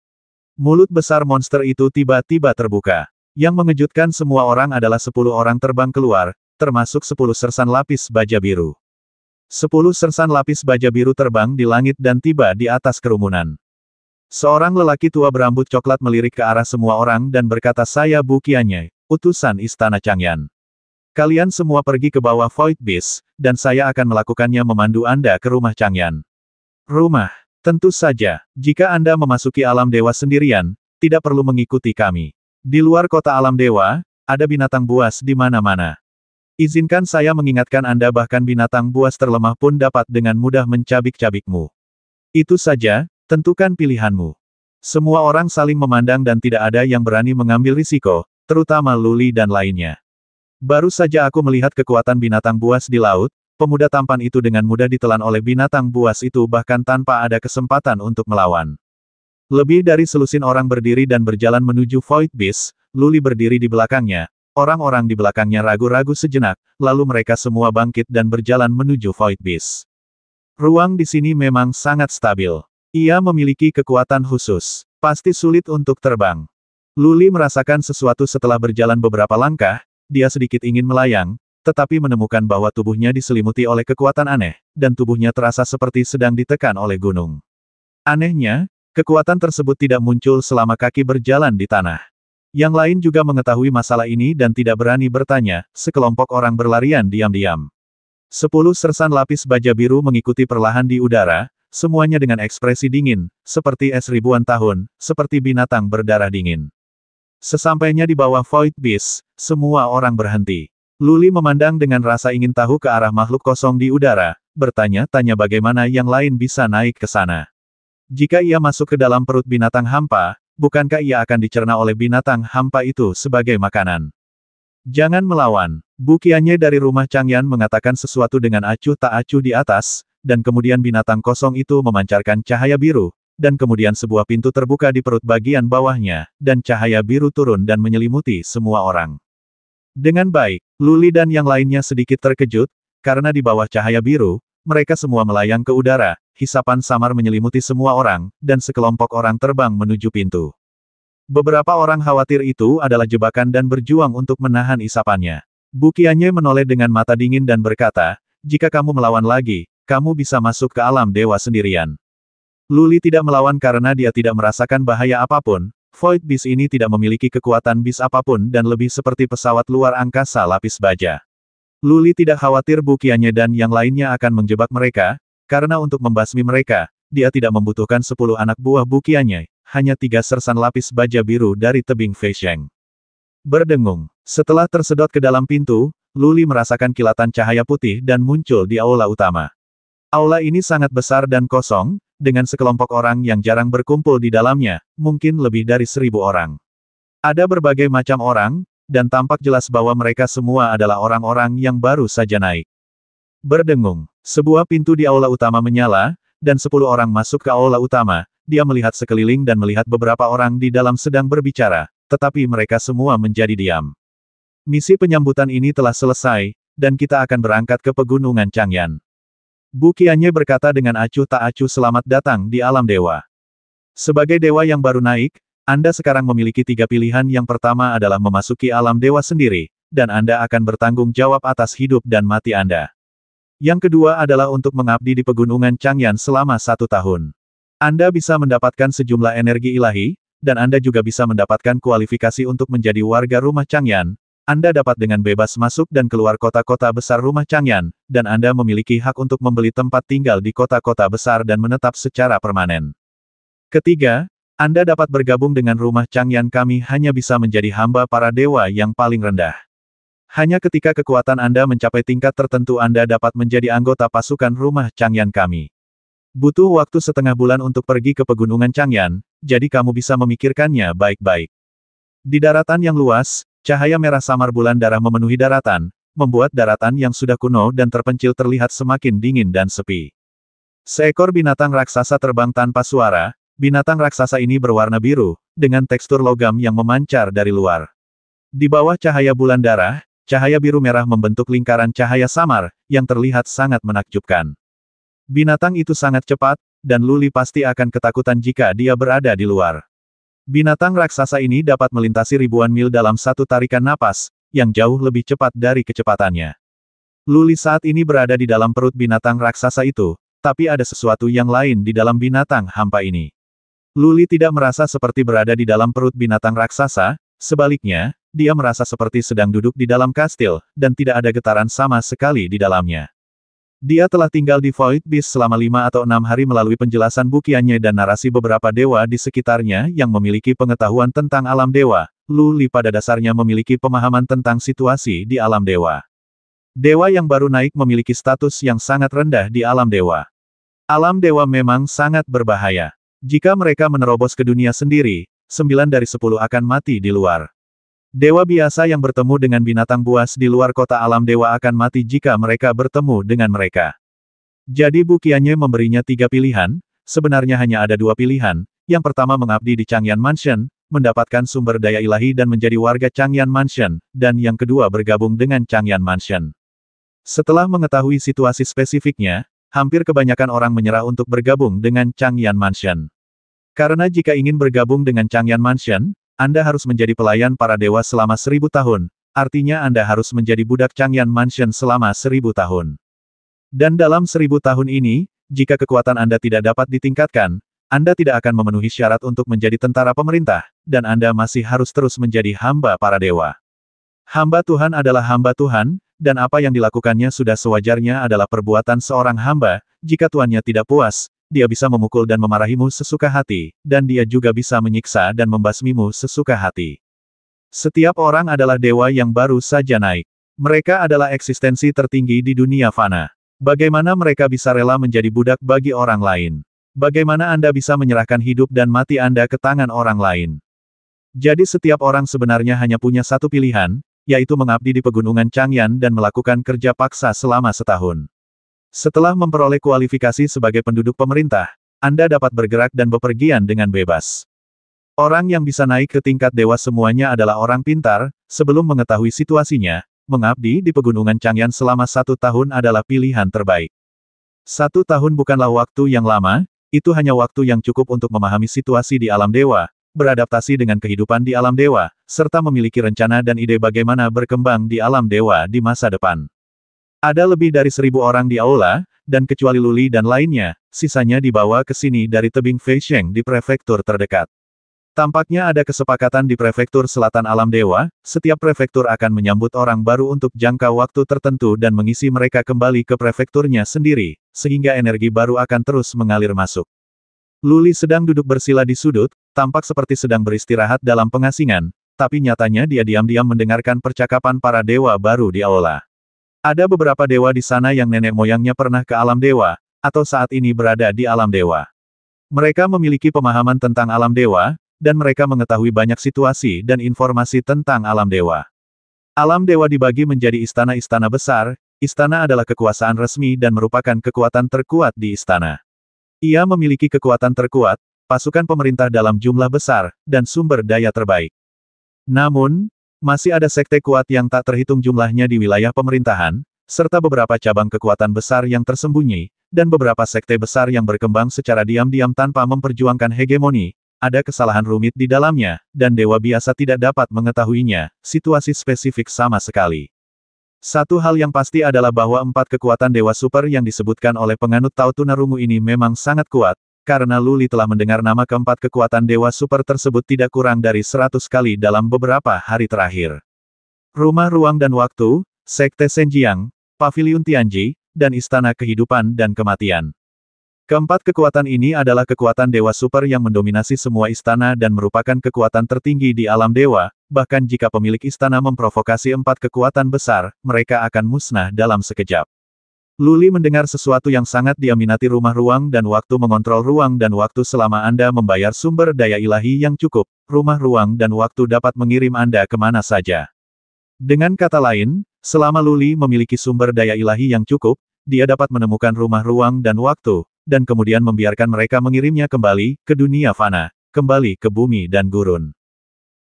Mulut besar monster itu tiba-tiba terbuka. Yang mengejutkan semua orang adalah 10 orang terbang keluar, termasuk 10 sersan lapis baja biru. 10 sersan lapis baja biru terbang di langit dan tiba di atas kerumunan. Seorang lelaki tua berambut coklat melirik ke arah semua orang dan berkata saya Bu Qianye, utusan Istana Changyan. Kalian semua pergi ke bawah Void Beast, dan saya akan melakukannya memandu Anda ke rumah Changyan. Rumah? Tentu saja, jika Anda memasuki alam dewa sendirian, tidak perlu mengikuti kami. Di luar kota alam dewa, ada binatang buas di mana-mana. Izinkan saya mengingatkan Anda bahkan binatang buas terlemah pun dapat dengan mudah mencabik-cabikmu. Itu saja, tentukan pilihanmu. Semua orang saling memandang dan tidak ada yang berani mengambil risiko, terutama Luli dan lainnya. Baru saja aku melihat kekuatan binatang buas di laut, pemuda tampan itu dengan mudah ditelan oleh binatang buas itu bahkan tanpa ada kesempatan untuk melawan. Lebih dari selusin orang berdiri dan berjalan menuju Void Beast, Luli berdiri di belakangnya. Orang-orang di belakangnya ragu-ragu sejenak, lalu mereka semua bangkit dan berjalan menuju Void Beast. Ruang di sini memang sangat stabil. Ia memiliki kekuatan khusus. Pasti sulit untuk terbang. Luli merasakan sesuatu setelah berjalan beberapa langkah, dia sedikit ingin melayang, tetapi menemukan bahwa tubuhnya diselimuti oleh kekuatan aneh, dan tubuhnya terasa seperti sedang ditekan oleh gunung. Anehnya, kekuatan tersebut tidak muncul selama kaki berjalan di tanah. Yang lain juga mengetahui masalah ini dan tidak berani bertanya, sekelompok orang berlarian diam-diam. 10 sersan lapis baja biru mengikuti perlahan di udara, semuanya dengan ekspresi dingin, seperti es ribuan tahun, seperti binatang berdarah dingin. Sesampainya di bawah Void Beast, semua orang berhenti. Luli memandang dengan rasa ingin tahu ke arah makhluk kosong di udara, bertanya-tanya bagaimana yang lain bisa naik ke sana. Jika ia masuk ke dalam perut binatang hampa, bukankah ia akan dicerna oleh binatang hampa itu sebagai makanan? Jangan melawan. Bu Qianye dari rumah Changyan mengatakan sesuatu dengan acuh tak acuh di atas, dan kemudian binatang kosong itu memancarkan cahaya biru, dan kemudian sebuah pintu terbuka di perut bagian bawahnya, dan cahaya biru turun dan menyelimuti semua orang. Dengan baik, Luli dan yang lainnya sedikit terkejut, karena di bawah cahaya biru, mereka semua melayang ke udara. Hisapan samar menyelimuti semua orang, dan sekelompok orang terbang menuju pintu. Beberapa orang khawatir itu adalah jebakan dan berjuang untuk menahan isapannya. Bu Qianye menoleh dengan mata dingin dan berkata, jika kamu melawan lagi, kamu bisa masuk ke alam dewa sendirian. Luli tidak melawan karena dia tidak merasakan bahaya apapun. Void Beast ini tidak memiliki kekuatan bis apapun dan lebih seperti pesawat luar angkasa lapis baja. Luli tidak khawatir Bu Qianye dan yang lainnya akan menjebak mereka, karena untuk membasmi mereka, dia tidak membutuhkan 10 anak buah Bu Qianye, hanya 3 sersan lapis baja biru dari tebing Feisheng. Berdengung. Setelah tersedot ke dalam pintu, Luli merasakan kilatan cahaya putih dan muncul di aula utama. Aula ini sangat besar dan kosong, dengan sekelompok orang yang jarang berkumpul di dalamnya, mungkin lebih dari 1000 orang. Ada berbagai macam orang, dan tampak jelas bahwa mereka semua adalah orang-orang yang baru saja naik. Berdengung. Sebuah pintu di aula utama menyala, dan 10 orang masuk ke aula utama. Dia melihat sekeliling dan melihat beberapa orang di dalam sedang berbicara, tetapi mereka semua menjadi diam. Misi penyambutan ini telah selesai, dan kita akan berangkat ke pegunungan Changyan. Bu Qianye berkata dengan acuh tak acuh selamat datang di alam dewa. Sebagai dewa yang baru naik, Anda sekarang memiliki 3 pilihan. Yang pertama adalah memasuki alam dewa sendiri, dan Anda akan bertanggung jawab atas hidup dan mati Anda. Yang kedua adalah untuk mengabdi di pegunungan Changyan selama 1 tahun. Anda bisa mendapatkan sejumlah energi ilahi, dan Anda juga bisa mendapatkan kualifikasi untuk menjadi warga rumah Changyan. Anda dapat dengan bebas masuk dan keluar kota-kota besar rumah Changyan, dan Anda memiliki hak untuk membeli tempat tinggal di kota-kota besar dan menetap secara permanen. Ketiga, Anda dapat bergabung dengan rumah Changyan. Kami hanya bisa menjadi hamba para dewa yang paling rendah. Hanya ketika kekuatan Anda mencapai tingkat tertentu Anda dapat menjadi anggota pasukan rumah Changyan kami. Butuh waktu setengah bulan untuk pergi ke pegunungan Changyan, jadi kamu bisa memikirkannya baik-baik. Di daratan yang luas, cahaya merah samar bulan darah memenuhi daratan, membuat daratan yang sudah kuno dan terpencil terlihat semakin dingin dan sepi. Seekor binatang raksasa terbang tanpa suara. Binatang raksasa ini berwarna biru, dengan tekstur logam yang memancar dari luar. Di bawah cahaya bulan darah, cahaya biru merah membentuk lingkaran cahaya samar, yang terlihat sangat menakjubkan. Binatang itu sangat cepat, dan Luli pasti akan ketakutan jika dia berada di luar. Binatang raksasa ini dapat melintasi ribuan mil dalam satu tarikan napas, yang jauh lebih cepat dari kecepatannya. Luli saat ini berada di dalam perut binatang raksasa itu, tapi ada sesuatu yang lain di dalam binatang hampa ini. Luli tidak merasa seperti berada di dalam perut binatang raksasa, sebaliknya, dia merasa seperti sedang duduk di dalam kastil, dan tidak ada getaran sama sekali di dalamnya. Dia telah tinggal di Void Beast selama 5 atau 6 hari melalui penjelasan bukiannya dan narasi beberapa dewa di sekitarnya yang memiliki pengetahuan tentang alam dewa. Luli pada dasarnya memiliki pemahaman tentang situasi di alam dewa. Dewa yang baru naik memiliki status yang sangat rendah di alam dewa. Alam dewa memang sangat berbahaya. Jika mereka menerobos ke dunia sendiri, 9 dari 10 akan mati di luar. Dewa biasa yang bertemu dengan binatang buas di luar kota alam dewa akan mati jika mereka bertemu dengan mereka. Jadi bukiannya memberinya 3 pilihan, sebenarnya hanya ada 2 pilihan. Yang pertama mengabdi di Changyan Mansion, mendapatkan sumber daya ilahi dan menjadi warga Changyan Mansion, dan yang kedua bergabung dengan Changyan Mansion. Setelah mengetahui situasi spesifiknya, hampir kebanyakan orang menyerah untuk bergabung dengan Changyan Mansion. Karena jika ingin bergabung dengan Changyan Mansion, Anda harus menjadi pelayan para dewa selama 1000 tahun, artinya Anda harus menjadi budak Changyan Mansion selama 1000 tahun. Dan dalam 1000 tahun ini, jika kekuatan Anda tidak dapat ditingkatkan, Anda tidak akan memenuhi syarat untuk menjadi tentara pemerintah, dan Anda masih harus terus menjadi hamba para dewa. Hamba Tuhan adalah hamba Tuhan, dan apa yang dilakukannya sudah sewajarnya adalah perbuatan seorang hamba. Jika tuannya tidak puas, dia bisa memukul dan memarahimu sesuka hati, dan dia juga bisa menyiksa dan membasmimu sesuka hati. Setiap orang adalah dewa yang baru saja naik. Mereka adalah eksistensi tertinggi di dunia fana. Bagaimana mereka bisa rela menjadi budak bagi orang lain? Bagaimana Anda bisa menyerahkan hidup dan mati Anda ke tangan orang lain? Jadi setiap orang sebenarnya hanya punya satu pilihan, yaitu mengabdi di pegunungan Changyan dan melakukan kerja paksa selama setahun. Setelah memperoleh kualifikasi sebagai penduduk pemerintah, Anda dapat bergerak dan bepergian dengan bebas. Orang yang bisa naik ke tingkat dewa semuanya adalah orang pintar. Sebelum mengetahui situasinya, mengabdi di pegunungan Changyan selama 1 tahun adalah pilihan terbaik. 1 tahun bukanlah waktu yang lama, itu hanya waktu yang cukup untuk memahami situasi di alam dewa, beradaptasi dengan kehidupan di alam dewa, serta memiliki rencana dan ide bagaimana berkembang di alam dewa di masa depan. Ada lebih dari 1000 orang di aula, dan kecuali Luli dan lainnya, sisanya dibawa ke sini dari tebing Feisheng di prefektur terdekat. Tampaknya ada kesepakatan di prefektur selatan alam dewa, setiap prefektur akan menyambut orang baru untuk jangka waktu tertentu dan mengisi mereka kembali ke prefekturnya sendiri, sehingga energi baru akan terus mengalir masuk. Luli sedang duduk bersila di sudut, tampak seperti sedang beristirahat dalam pengasingan, tapi nyatanya dia diam-diam mendengarkan percakapan para dewa baru di aula. Ada beberapa dewa di sana yang nenek moyangnya pernah ke alam dewa, atau saat ini berada di alam dewa. Mereka memiliki pemahaman tentang alam dewa, dan mereka mengetahui banyak situasi dan informasi tentang alam dewa. Alam dewa dibagi menjadi istana-istana besar. Istana adalah kekuasaan resmi dan merupakan kekuatan terkuat di istana. Ia memiliki kekuatan terkuat, pasukan pemerintah dalam jumlah besar, dan sumber daya terbaik. Namun, masih ada sekte kuat yang tak terhitung jumlahnya di wilayah pemerintahan, serta beberapa cabang kekuatan besar yang tersembunyi, dan beberapa sekte besar yang berkembang secara diam-diam tanpa memperjuangkan hegemoni. ada kesalahan rumit di dalamnya, dan dewa biasa tidak dapat mengetahuinya, situasi spesifik sama sekali. Satu hal yang pasti adalah bahwa 4 kekuatan dewa super yang disebutkan oleh penganut Tao Tunarungu ini memang sangat kuat, karena Luli telah mendengar nama keempat kekuatan dewa super tersebut tidak kurang dari 100 kali dalam beberapa hari terakhir. Rumah Ruang dan Waktu, Sekte Senjiang, Paviliun Tianji, dan Istana Kehidupan dan Kematian. Keempat kekuatan ini adalah kekuatan dewa super yang mendominasi semua istana dan merupakan kekuatan tertinggi di alam dewa, bahkan jika pemilik istana memprovokasi 4 kekuatan besar, mereka akan musnah dalam sekejap. Luli mendengar sesuatu yang sangat dia minati. Rumah Ruang dan Waktu mengontrol ruang dan waktu selama Anda membayar sumber daya ilahi yang cukup. Rumah Ruang dan Waktu dapat mengirim Anda kemana saja. Dengan kata lain, selama Luli memiliki sumber daya ilahi yang cukup, dia dapat menemukan rumah ruang dan waktu, dan kemudian membiarkan mereka mengirimnya kembali ke dunia fana, kembali ke bumi dan gurun.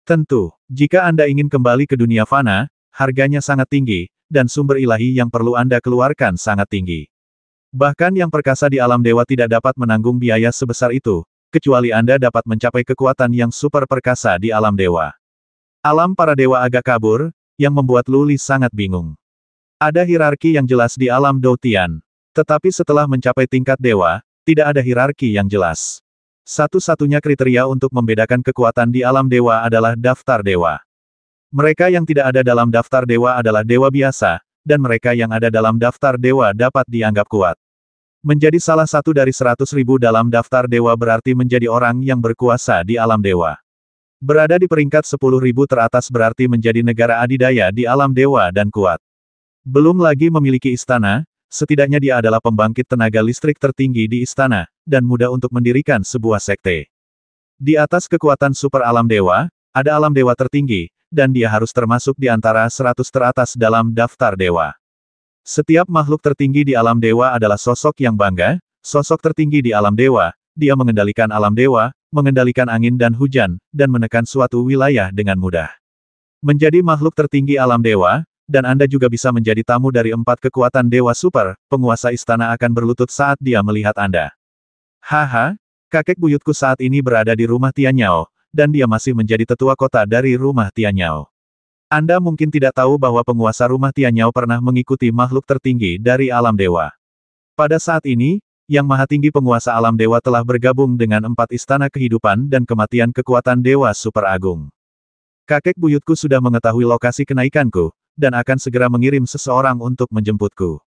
Tentu, jika Anda ingin kembali ke dunia fana, harganya sangat tinggi, dan sumber ilahi yang perlu Anda keluarkan sangat tinggi. Bahkan yang perkasa di alam dewa tidak dapat menanggung biaya sebesar itu, kecuali Anda dapat mencapai kekuatan yang super perkasa di alam dewa. Alam para dewa agak kabur, yang membuat Luli sangat bingung. Ada hierarki yang jelas di alam Doutian. Tetapi setelah mencapai tingkat dewa, tidak ada hierarki yang jelas. Satu-satunya kriteria untuk membedakan kekuatan di alam dewa adalah daftar dewa. Mereka yang tidak ada dalam daftar dewa adalah dewa biasa, dan mereka yang ada dalam daftar dewa dapat dianggap kuat. Menjadi salah satu dari 100.000 dalam daftar dewa berarti menjadi orang yang berkuasa di alam dewa. Berada di peringkat 10.000 teratas berarti menjadi negara adidaya di alam dewa dan kuat. Belum lagi memiliki istana, setidaknya dia adalah pembangkit tenaga listrik tertinggi di istana, dan mudah untuk mendirikan sebuah sekte. Di atas kekuatan super alam dewa, ada alam dewa tertinggi, dan dia harus termasuk di antara 100 teratas dalam daftar dewa. Setiap makhluk tertinggi di alam dewa adalah sosok yang bangga, sosok tertinggi di alam dewa, dia mengendalikan alam dewa, mengendalikan angin dan hujan, dan menekan suatu wilayah dengan mudah. Menjadi makhluk tertinggi alam dewa, dan Anda juga bisa menjadi tamu dari 4 kekuatan dewa super, penguasa istana akan berlutut saat dia melihat Anda. Haha, kakek buyutku saat ini berada di rumah Tianyao, dan dia masih menjadi tetua kota dari rumah Tianyao. Anda mungkin tidak tahu bahwa penguasa rumah Tianyao pernah mengikuti makhluk tertinggi dari alam dewa. Pada saat ini, Yang Maha Tinggi penguasa alam dewa telah bergabung dengan 4 istana kehidupan dan kematian kekuatan dewa super agung. Kakek buyutku sudah mengetahui lokasi kenaikanku, dan akan segera mengirim seseorang untuk menjemputku.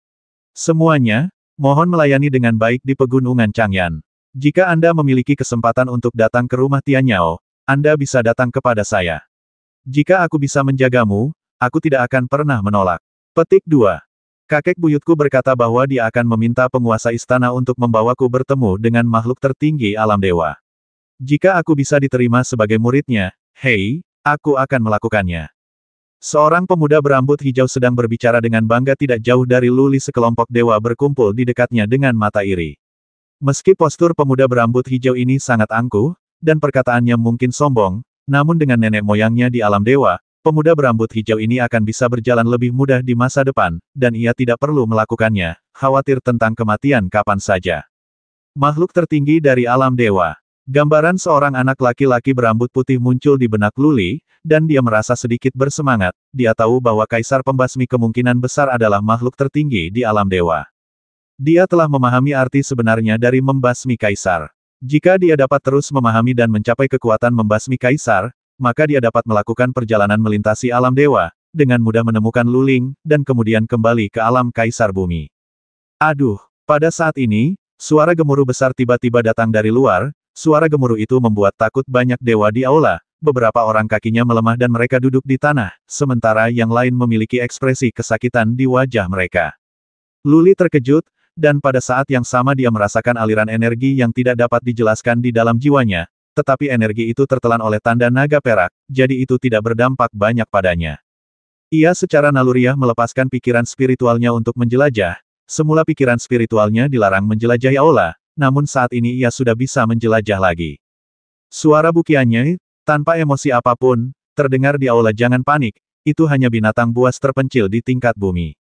Semuanya, mohon melayani dengan baik di pegunungan Changyan. Jika Anda memiliki kesempatan untuk datang ke rumah Tianyao, Anda bisa datang kepada saya. Jika aku bisa menjagamu, aku tidak akan pernah menolak. Petik 2. Kakek buyutku berkata bahwa dia akan meminta penguasa istana untuk membawaku bertemu dengan makhluk tertinggi alam dewa. Jika aku bisa diterima sebagai muridnya, hei, aku akan melakukannya. Seorang pemuda berambut hijau sedang berbicara dengan bangga tidak jauh dari Luli. Sekelompok dewa berkumpul di dekatnya dengan mata iri. Meski postur pemuda berambut hijau ini sangat angkuh, dan perkataannya mungkin sombong, namun dengan nenek moyangnya di alam dewa, pemuda berambut hijau ini akan bisa berjalan lebih mudah di masa depan, dan ia tidak perlu melakukannya, khawatir tentang kematian kapan saja. Makhluk tertinggi dari alam dewa. Gambaran seorang anak laki-laki berambut putih muncul di benak Luli, dan dia merasa sedikit bersemangat. Dia tahu bahwa Kaisar Pembasmi kemungkinan besar adalah makhluk tertinggi di alam dewa. Dia telah memahami arti sebenarnya dari membasmi Kaisar. Jika dia dapat terus memahami dan mencapai kekuatan membasmi Kaisar, maka dia dapat melakukan perjalanan melintasi alam dewa, dengan mudah menemukan Luling, dan kemudian kembali ke alam Kaisar Bumi. Aduh, pada saat ini, suara gemuruh besar tiba-tiba datang dari luar. Suara gemuruh itu membuat takut banyak dewa di aula, beberapa orang kakinya melemah dan mereka duduk di tanah, sementara yang lain memiliki ekspresi kesakitan di wajah mereka. Luli terkejut, dan pada saat yang sama dia merasakan aliran energi yang tidak dapat dijelaskan di dalam jiwanya, tetapi energi itu tertelan oleh tanda naga perak, jadi itu tidak berdampak banyak padanya. Ia secara naluriah melepaskan pikiran spiritualnya untuk menjelajah. Semula pikiran spiritualnya dilarang menjelajahi aula, namun saat ini ia sudah bisa menjelajah lagi. Suara bukiannya, tanpa emosi apapun, terdengar di aula. Jangan panik, itu hanya binatang buas terpencil di tingkat bumi.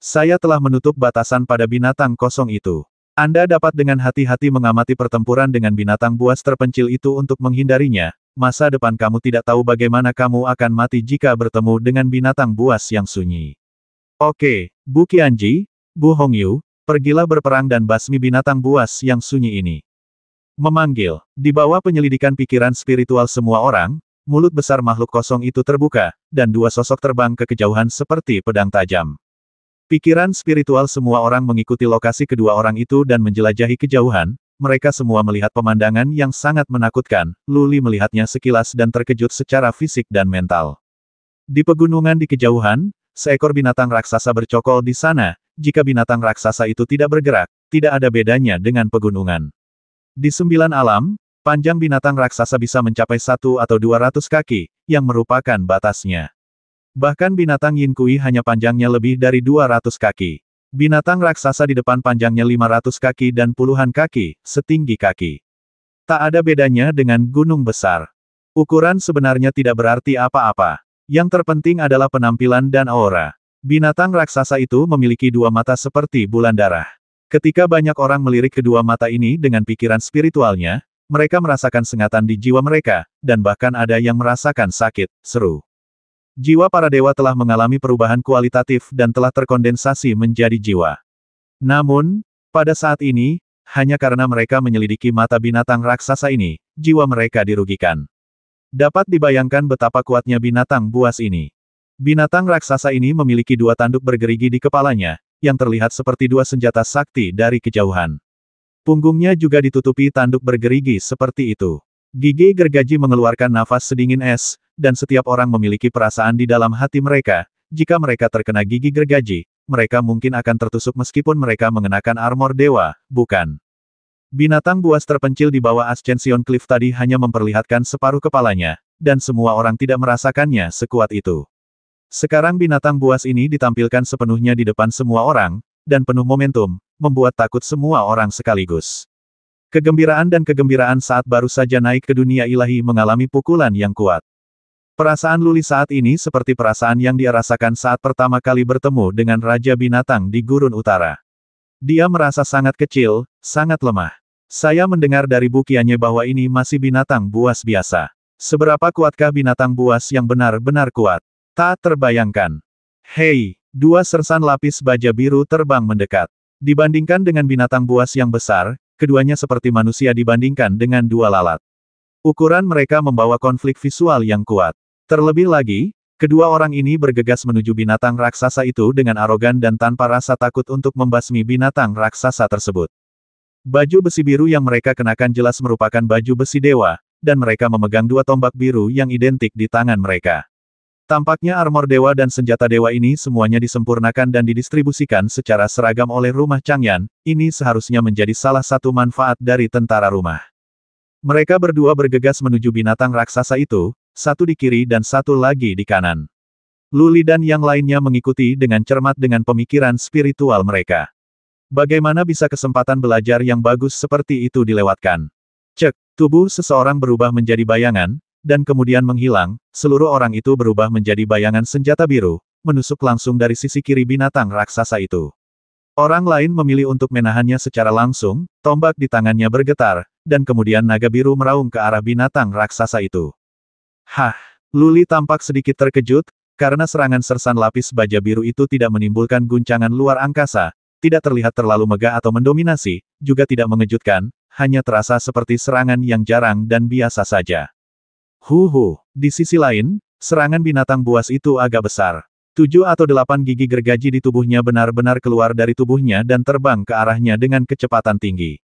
Saya telah menutup batasan pada binatang kosong itu. Anda dapat dengan hati-hati mengamati pertempuran dengan binatang buas terpencil itu untuk menghindarinya. Masa depan kamu tidak tahu bagaimana kamu akan mati jika bertemu dengan binatang buas yang sunyi. Oke, Bu Qianji, Bu Hongyu, pergilah berperang dan basmi binatang buas yang sunyi ini. Memanggil. Di bawah penyelidikan pikiran spiritual semua orang, mulut besar makhluk kosong itu terbuka, dan dua sosok terbang ke kejauhan seperti pedang tajam. Pikiran spiritual semua orang mengikuti lokasi kedua orang itu dan menjelajahi kejauhan. Mereka semua melihat pemandangan yang sangat menakutkan. Luli melihatnya sekilas dan terkejut secara fisik dan mental. Di pegunungan di kejauhan, seekor binatang raksasa bercokol di sana. Jika binatang raksasa itu tidak bergerak, tidak ada bedanya dengan pegunungan. Di 9 alam, panjang binatang raksasa bisa mencapai 1 atau 200 kaki, yang merupakan batasnya. Bahkan binatang Yin Kui hanya panjangnya lebih dari 200 kaki. Binatang raksasa di depan panjangnya 500 kaki dan puluhan kaki, setinggi kaki. Tak ada bedanya dengan gunung besar. Ukuran sebenarnya tidak berarti apa-apa. Yang terpenting adalah penampilan dan aura. Binatang raksasa itu memiliki dua mata seperti bulan darah. Ketika banyak orang melirik kedua mata ini dengan pikiran spiritualnya, mereka merasakan sengatan di jiwa mereka, dan bahkan ada yang merasakan sakit, seru. Jiwa para dewa telah mengalami perubahan kualitatif dan telah terkondensasi menjadi jiwa. Namun, pada saat ini, hanya karena mereka menyelidiki mata binatang raksasa ini, jiwa mereka dirugikan. Dapat dibayangkan betapa kuatnya binatang buas ini. Binatang raksasa ini memiliki dua tanduk bergerigi di kepalanya, yang terlihat seperti dua senjata sakti dari kejauhan. Punggungnya juga ditutupi tanduk bergerigi seperti itu. Gigi gergaji mengeluarkan nafas sedingin es, dan setiap orang memiliki perasaan di dalam hati mereka. Jika mereka terkena gigi gergaji, mereka mungkin akan tertusuk meskipun mereka mengenakan armor dewa, bukan? Binatang buas terpencil di bawah Ascension Cliff tadi hanya memperlihatkan separuh kepalanya, dan semua orang tidak merasakannya sekuat itu. Sekarang binatang buas ini ditampilkan sepenuhnya di depan semua orang, dan penuh momentum, membuat takut semua orang sekaligus. Kegembiraan dan kegembiraan saat baru saja naik ke dunia ilahi mengalami pukulan yang kuat. Perasaan Luli saat ini seperti perasaan yang dia rasakan saat pertama kali bertemu dengan Raja Binatang di Gurun Utara. Dia merasa sangat kecil, sangat lemah. Saya mendengar dari Bu Qianji bahwa ini masih binatang buas biasa. Seberapa kuatkah binatang buas yang benar-benar kuat? Tak terbayangkan. Hei, dua sersan lapis baja biru terbang mendekat. Dibandingkan dengan binatang buas yang besar, keduanya seperti manusia dibandingkan dengan dua lalat. Ukuran mereka membawa konflik visual yang kuat. Terlebih lagi, kedua orang ini bergegas menuju binatang raksasa itu dengan arogan dan tanpa rasa takut untuk membasmi binatang raksasa tersebut. Baju besi biru yang mereka kenakan jelas merupakan baju besi dewa, dan mereka memegang dua tombak biru yang identik di tangan mereka. Tampaknya armor dewa dan senjata dewa ini semuanya disempurnakan dan didistribusikan secara seragam oleh rumah Changyan. Ini seharusnya menjadi salah satu manfaat dari tentara rumah. Mereka berdua bergegas menuju binatang raksasa itu, satu di kiri dan satu lagi di kanan. Luli dan yang lainnya mengikuti dengan cermat dengan pemikiran spiritual mereka. Bagaimana bisa kesempatan belajar yang bagus seperti itu dilewatkan? Cek, tubuh seseorang berubah menjadi bayangan, dan kemudian menghilang, seluruh orang itu berubah menjadi bayangan senjata biru, menusuk langsung dari sisi kiri binatang raksasa itu. Orang lain memilih untuk menahannya secara langsung, tombak di tangannya bergetar, dan kemudian naga biru meraung ke arah binatang raksasa itu. Hah, Luli tampak sedikit terkejut, karena serangan sersan lapis baja biru itu tidak menimbulkan guncangan luar angkasa, tidak terlihat terlalu megah atau mendominasi, juga tidak mengejutkan, hanya terasa seperti serangan yang jarang dan biasa saja. Di sisi lain, serangan binatang buas itu agak besar. 7 atau 8 gigi gergaji di tubuhnya benar-benar keluar dari tubuhnya dan terbang ke arahnya dengan kecepatan tinggi.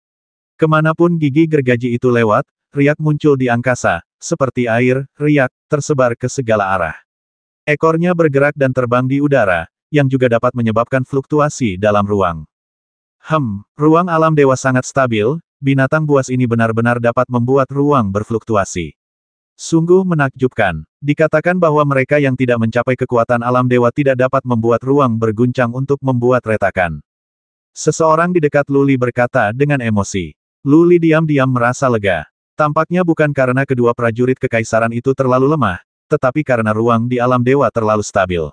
Kemanapun gigi gergaji itu lewat, riak muncul di angkasa, seperti air, riak, tersebar ke segala arah. Ekornya bergerak dan terbang di udara, yang juga dapat menyebabkan fluktuasi dalam ruang. Ruang alam dewa sangat stabil, binatang buas ini benar-benar dapat membuat ruang berfluktuasi. Sungguh menakjubkan. Dikatakan bahwa mereka yang tidak mencapai kekuatan alam dewa tidak dapat membuat ruang berguncang untuk membuat retakan. Seseorang di dekat Luli berkata dengan emosi. Luli diam-diam merasa lega. Tampaknya bukan karena kedua prajurit kekaisaran itu terlalu lemah, tetapi karena ruang di alam dewa terlalu stabil.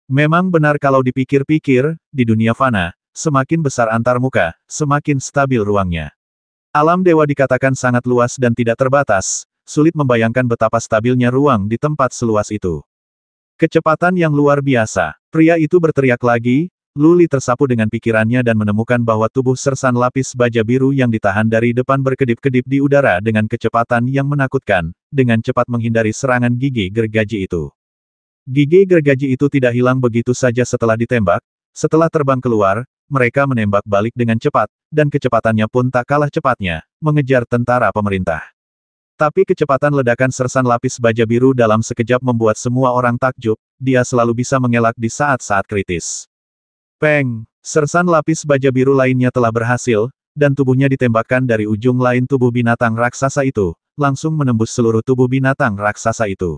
Memang benar kalau dipikir-pikir, di dunia fana, semakin besar antar muka, semakin stabil ruangnya. Alam dewa dikatakan sangat luas dan tidak terbatas, sulit membayangkan betapa stabilnya ruang di tempat seluas itu. Kecepatan yang luar biasa. Pria itu berteriak lagi. Luli tersapu dengan pikirannya dan menemukan bahwa tubuh sersan lapis baja biru yang ditahan dari depan berkedip-kedip di udara dengan kecepatan yang menakutkan, dengan cepat menghindari serangan gigi gergaji itu. Gigi gergaji itu tidak hilang begitu saja setelah ditembak. Setelah terbang keluar, mereka menembak balik dengan cepat, dan kecepatannya pun tak kalah cepatnya, mengejar tentara pemerintah. Tapi kecepatan ledakan sersan lapis baja biru dalam sekejap membuat semua orang takjub, dia selalu bisa mengelak di saat-saat kritis. Peng! Sersan lapis baja biru lainnya telah berhasil, dan tubuhnya ditembakkan dari ujung lain tubuh binatang raksasa itu, langsung menembus seluruh tubuh binatang raksasa itu.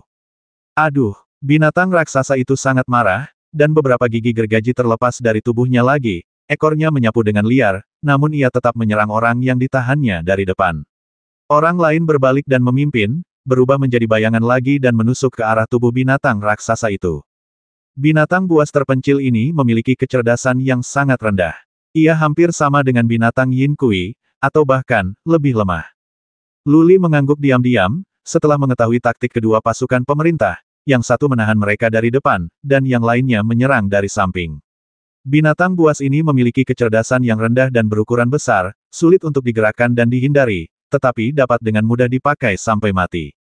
Aduh! Binatang raksasa itu sangat marah, dan beberapa gigi gergaji terlepas dari tubuhnya lagi, ekornya menyapu dengan liar, namun ia tetap menyerang orang yang ditahannya dari depan. Orang lain berbalik dan memimpin, berubah menjadi bayangan lagi dan menusuk ke arah tubuh binatang raksasa itu. Binatang buas terpencil ini memiliki kecerdasan yang sangat rendah. Ia hampir sama dengan binatang Yin Kui, atau bahkan, lebih lemah. Luli mengangguk diam-diam, setelah mengetahui taktik kedua pasukan pemerintah, yang satu menahan mereka dari depan, dan yang lainnya menyerang dari samping. Binatang buas ini memiliki kecerdasan yang rendah dan berukuran besar, sulit untuk digerakkan dan dihindari, tetapi dapat dengan mudah dipakai sampai mati.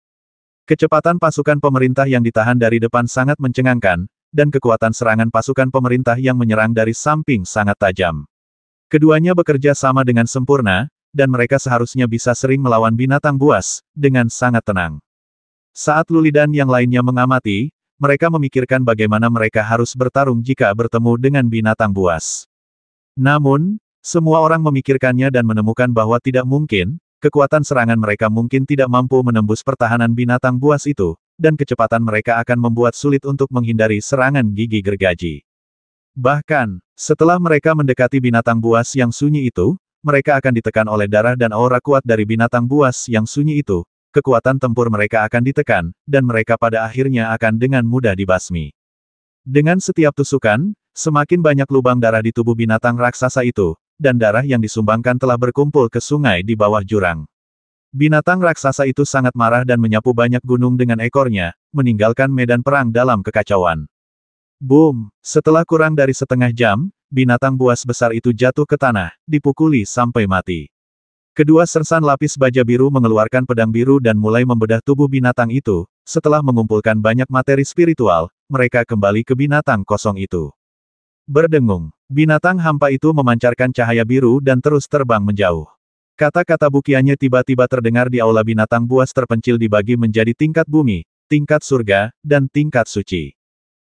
Kecepatan pasukan pemerintah yang ditahan dari depan sangat mencengangkan, dan kekuatan serangan pasukan pemerintah yang menyerang dari samping sangat tajam. Keduanya bekerja sama dengan sempurna, dan mereka seharusnya bisa sering melawan binatang buas, dengan sangat tenang. Saat Luli dan yang lainnya mengamati, mereka memikirkan bagaimana mereka harus bertarung jika bertemu dengan binatang buas. Namun, semua orang memikirkannya dan menemukan bahwa tidak mungkin, kekuatan serangan mereka mungkin tidak mampu menembus pertahanan binatang buas itu, dan kecepatan mereka akan membuat sulit untuk menghindari serangan gigi gergaji. Bahkan, setelah mereka mendekati binatang buas yang sunyi itu, mereka akan ditekan oleh darah dan aura kuat dari binatang buas yang sunyi itu, kekuatan tempur mereka akan ditekan, dan mereka pada akhirnya akan dengan mudah dibasmi. Dengan setiap tusukan, semakin banyak lubang darah di tubuh binatang raksasa itu, dan darah yang disumbangkan telah berkumpul ke sungai di bawah jurang. Binatang raksasa itu sangat marah dan menyapu banyak gunung dengan ekornya, meninggalkan medan perang dalam kekacauan. Boom! Setelah kurang dari setengah jam, binatang buas besar itu jatuh ke tanah, dipukuli sampai mati. Kedua sersan lapis baja biru mengeluarkan pedang biru dan mulai membedah tubuh binatang itu. Setelah mengumpulkan banyak materi spiritual, mereka kembali ke binatang kosong itu. Berdengung, binatang hampa itu memancarkan cahaya biru dan terus terbang menjauh. Kata-kata bukiannya tiba-tiba terdengar di aula binatang buas terpencil dibagi menjadi tingkat bumi, tingkat surga, dan tingkat suci.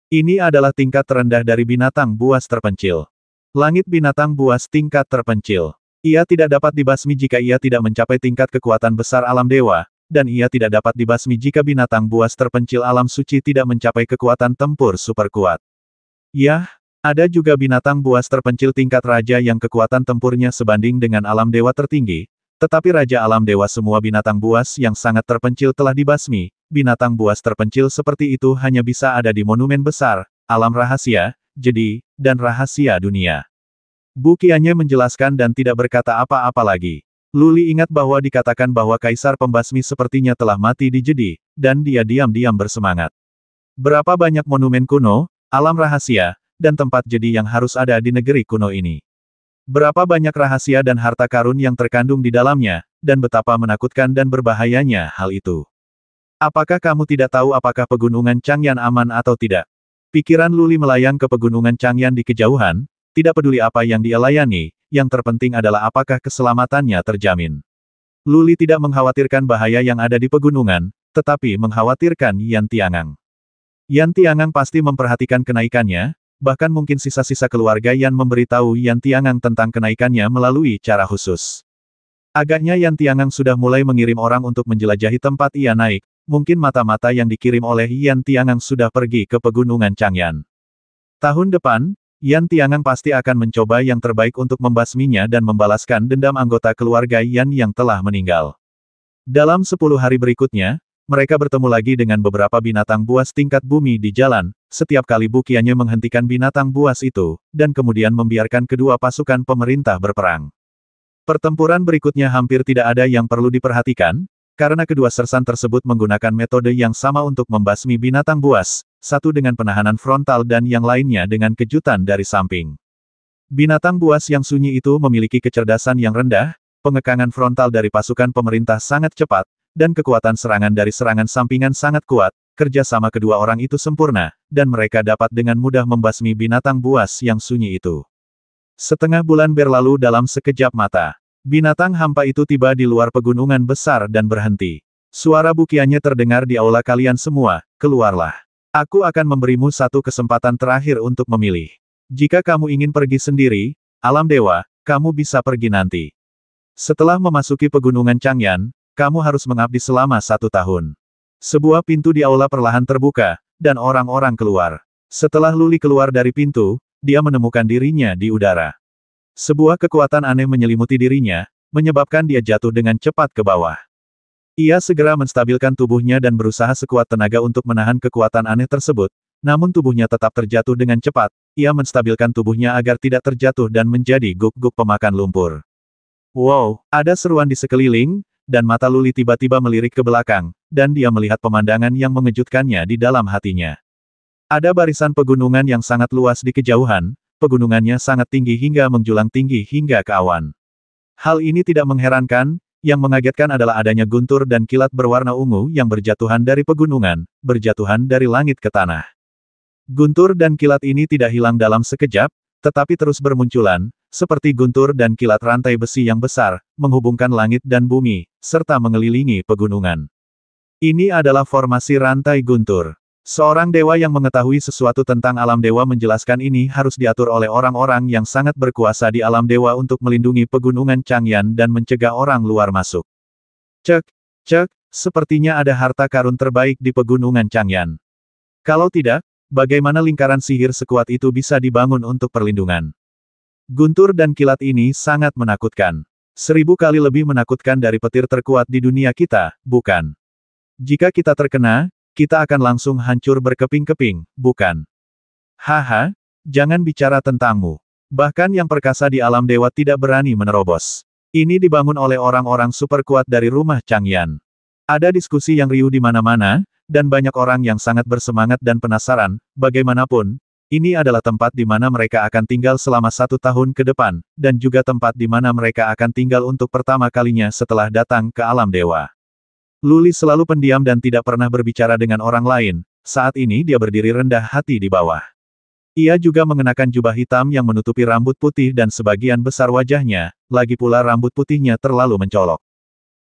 Ini adalah tingkat terendah dari binatang buas terpencil. Langit binatang buas tingkat terpencil. Ia tidak dapat dibasmi jika ia tidak mencapai tingkat kekuatan besar alam dewa, dan ia tidak dapat dibasmi jika binatang buas terpencil alam suci tidak mencapai kekuatan tempur super kuat. Yah! Ada juga binatang buas terpencil tingkat raja yang kekuatan tempurnya sebanding dengan alam dewa tertinggi, tetapi raja alam dewa semua binatang buas yang sangat terpencil telah dibasmi. Binatang buas terpencil seperti itu hanya bisa ada di monumen besar, alam rahasia, jadi, dan rahasia dunia. Bukiannya menjelaskan dan tidak berkata apa-apa lagi. Luli ingat bahwa dikatakan bahwa kaisar pembasmi sepertinya telah mati di Jedi, dan dia diam-diam bersemangat. Berapa banyak monumen kuno, alam rahasia, dan tempat Jedi yang harus ada di negeri kuno ini. Berapa banyak rahasia dan harta karun yang terkandung di dalamnya, dan betapa menakutkan dan berbahayanya hal itu. Apakah kamu tidak tahu apakah pegunungan Changyan aman atau tidak? Pikiran Luli melayang ke pegunungan Changyan di kejauhan, tidak peduli apa yang dia layani, yang terpenting adalah apakah keselamatannya terjamin. Luli tidak mengkhawatirkan bahaya yang ada di pegunungan, tetapi mengkhawatirkan Yan Tiangang. Yan Tiangang pasti memperhatikan kenaikannya, bahkan mungkin sisa-sisa keluarga Yan memberitahu Yan Tiangang tentang kenaikannya melalui cara khusus. Agaknya Yan Tiangang sudah mulai mengirim orang untuk menjelajahi tempat ia naik, mungkin mata-mata yang dikirim oleh Yan Tiangang sudah pergi ke pegunungan Changyan. Tahun depan, Yan Tiangang pasti akan mencoba yang terbaik untuk membasminya dan membalaskan dendam anggota keluarga Yan yang telah meninggal. Dalam 10 hari berikutnya, mereka bertemu lagi dengan beberapa binatang buas tingkat bumi di jalan. Setiap kali Bukianye menghentikan binatang buas itu, dan kemudian membiarkan kedua pasukan pemerintah berperang. Pertempuran berikutnya hampir tidak ada yang perlu diperhatikan, karena kedua sersan tersebut menggunakan metode yang sama untuk membasmi binatang buas, satu dengan penahanan frontal dan yang lainnya dengan kejutan dari samping. Binatang buas yang sunyi itu memiliki kecerdasan yang rendah, pengekangan frontal dari pasukan pemerintah sangat cepat, dan kekuatan serangan dari serangan sampingan sangat kuat. Kerjasama kedua orang itu sempurna, dan mereka dapat dengan mudah membasmi binatang buas yang sunyi itu. Setengah bulan berlalu dalam sekejap mata. Binatang hampa itu tiba di luar pegunungan besar dan berhenti. Suara Bukianye terdengar di aula. Kalian semua, keluarlah. Aku akan memberimu satu kesempatan terakhir untuk memilih. Jika kamu ingin pergi sendiri, alam dewa, kamu bisa pergi nanti. Setelah memasuki pegunungan Changyan, kamu harus mengabdi selama 1 tahun. Sebuah pintu di aula perlahan terbuka, dan orang-orang keluar. Setelah Luli keluar dari pintu, dia menemukan dirinya di udara. Sebuah kekuatan aneh menyelimuti dirinya, menyebabkan dia jatuh dengan cepat ke bawah. Ia segera menstabilkan tubuhnya dan berusaha sekuat tenaga untuk menahan kekuatan aneh tersebut, namun tubuhnya tetap terjatuh dengan cepat. Ia menstabilkan tubuhnya agar tidak terjatuh dan menjadi guk-guk pemakan lumpur. Wow, ada seruan di sekeliling, dan mata Luli tiba-tiba melirik ke belakang, dan dia melihat pemandangan yang mengejutkannya di dalam hatinya. Ada barisan pegunungan yang sangat luas di kejauhan. Pegunungannya sangat tinggi hingga menjulang tinggi hingga ke awan. Hal ini tidak mengherankan, yang mengagetkan adalah adanya guntur dan kilat berwarna ungu yang berjatuhan dari pegunungan, berjatuhan dari langit ke tanah. Guntur dan kilat ini tidak hilang dalam sekejap, tetapi terus bermunculan, seperti guntur dan kilat rantai besi yang besar, menghubungkan langit dan bumi, serta mengelilingi pegunungan. Ini adalah formasi rantai guntur. Seorang dewa yang mengetahui sesuatu tentang alam dewa menjelaskan ini harus diatur oleh orang-orang yang sangat berkuasa di alam dewa untuk melindungi pegunungan Changyan dan mencegah orang luar masuk. Cek, sepertinya ada harta karun terbaik di pegunungan Changyan. Kalau tidak, bagaimana lingkaran sihir sekuat itu bisa dibangun untuk perlindungan? Guntur dan kilat ini sangat menakutkan. 1000 kali lebih menakutkan dari petir terkuat di dunia kita, bukan? Jika kita terkena, kita akan langsung hancur berkeping-keping, bukan? Haha, jangan bicara tentangmu. Bahkan yang perkasa di alam dewa tidak berani menerobos. Ini dibangun oleh orang-orang super kuat dari rumah Changyan. Ada diskusi yang riuh di mana-mana, dan banyak orang yang sangat bersemangat dan penasaran. Bagaimanapun, ini adalah tempat di mana mereka akan tinggal selama 1 tahun ke depan, dan juga tempat di mana mereka akan tinggal untuk pertama kalinya setelah datang ke alam dewa. Luli selalu pendiam dan tidak pernah berbicara dengan orang lain. Saat ini dia berdiri rendah hati di bawah. Ia juga mengenakan jubah hitam yang menutupi rambut putih dan sebagian besar wajahnya, lagi pula rambut putihnya terlalu mencolok.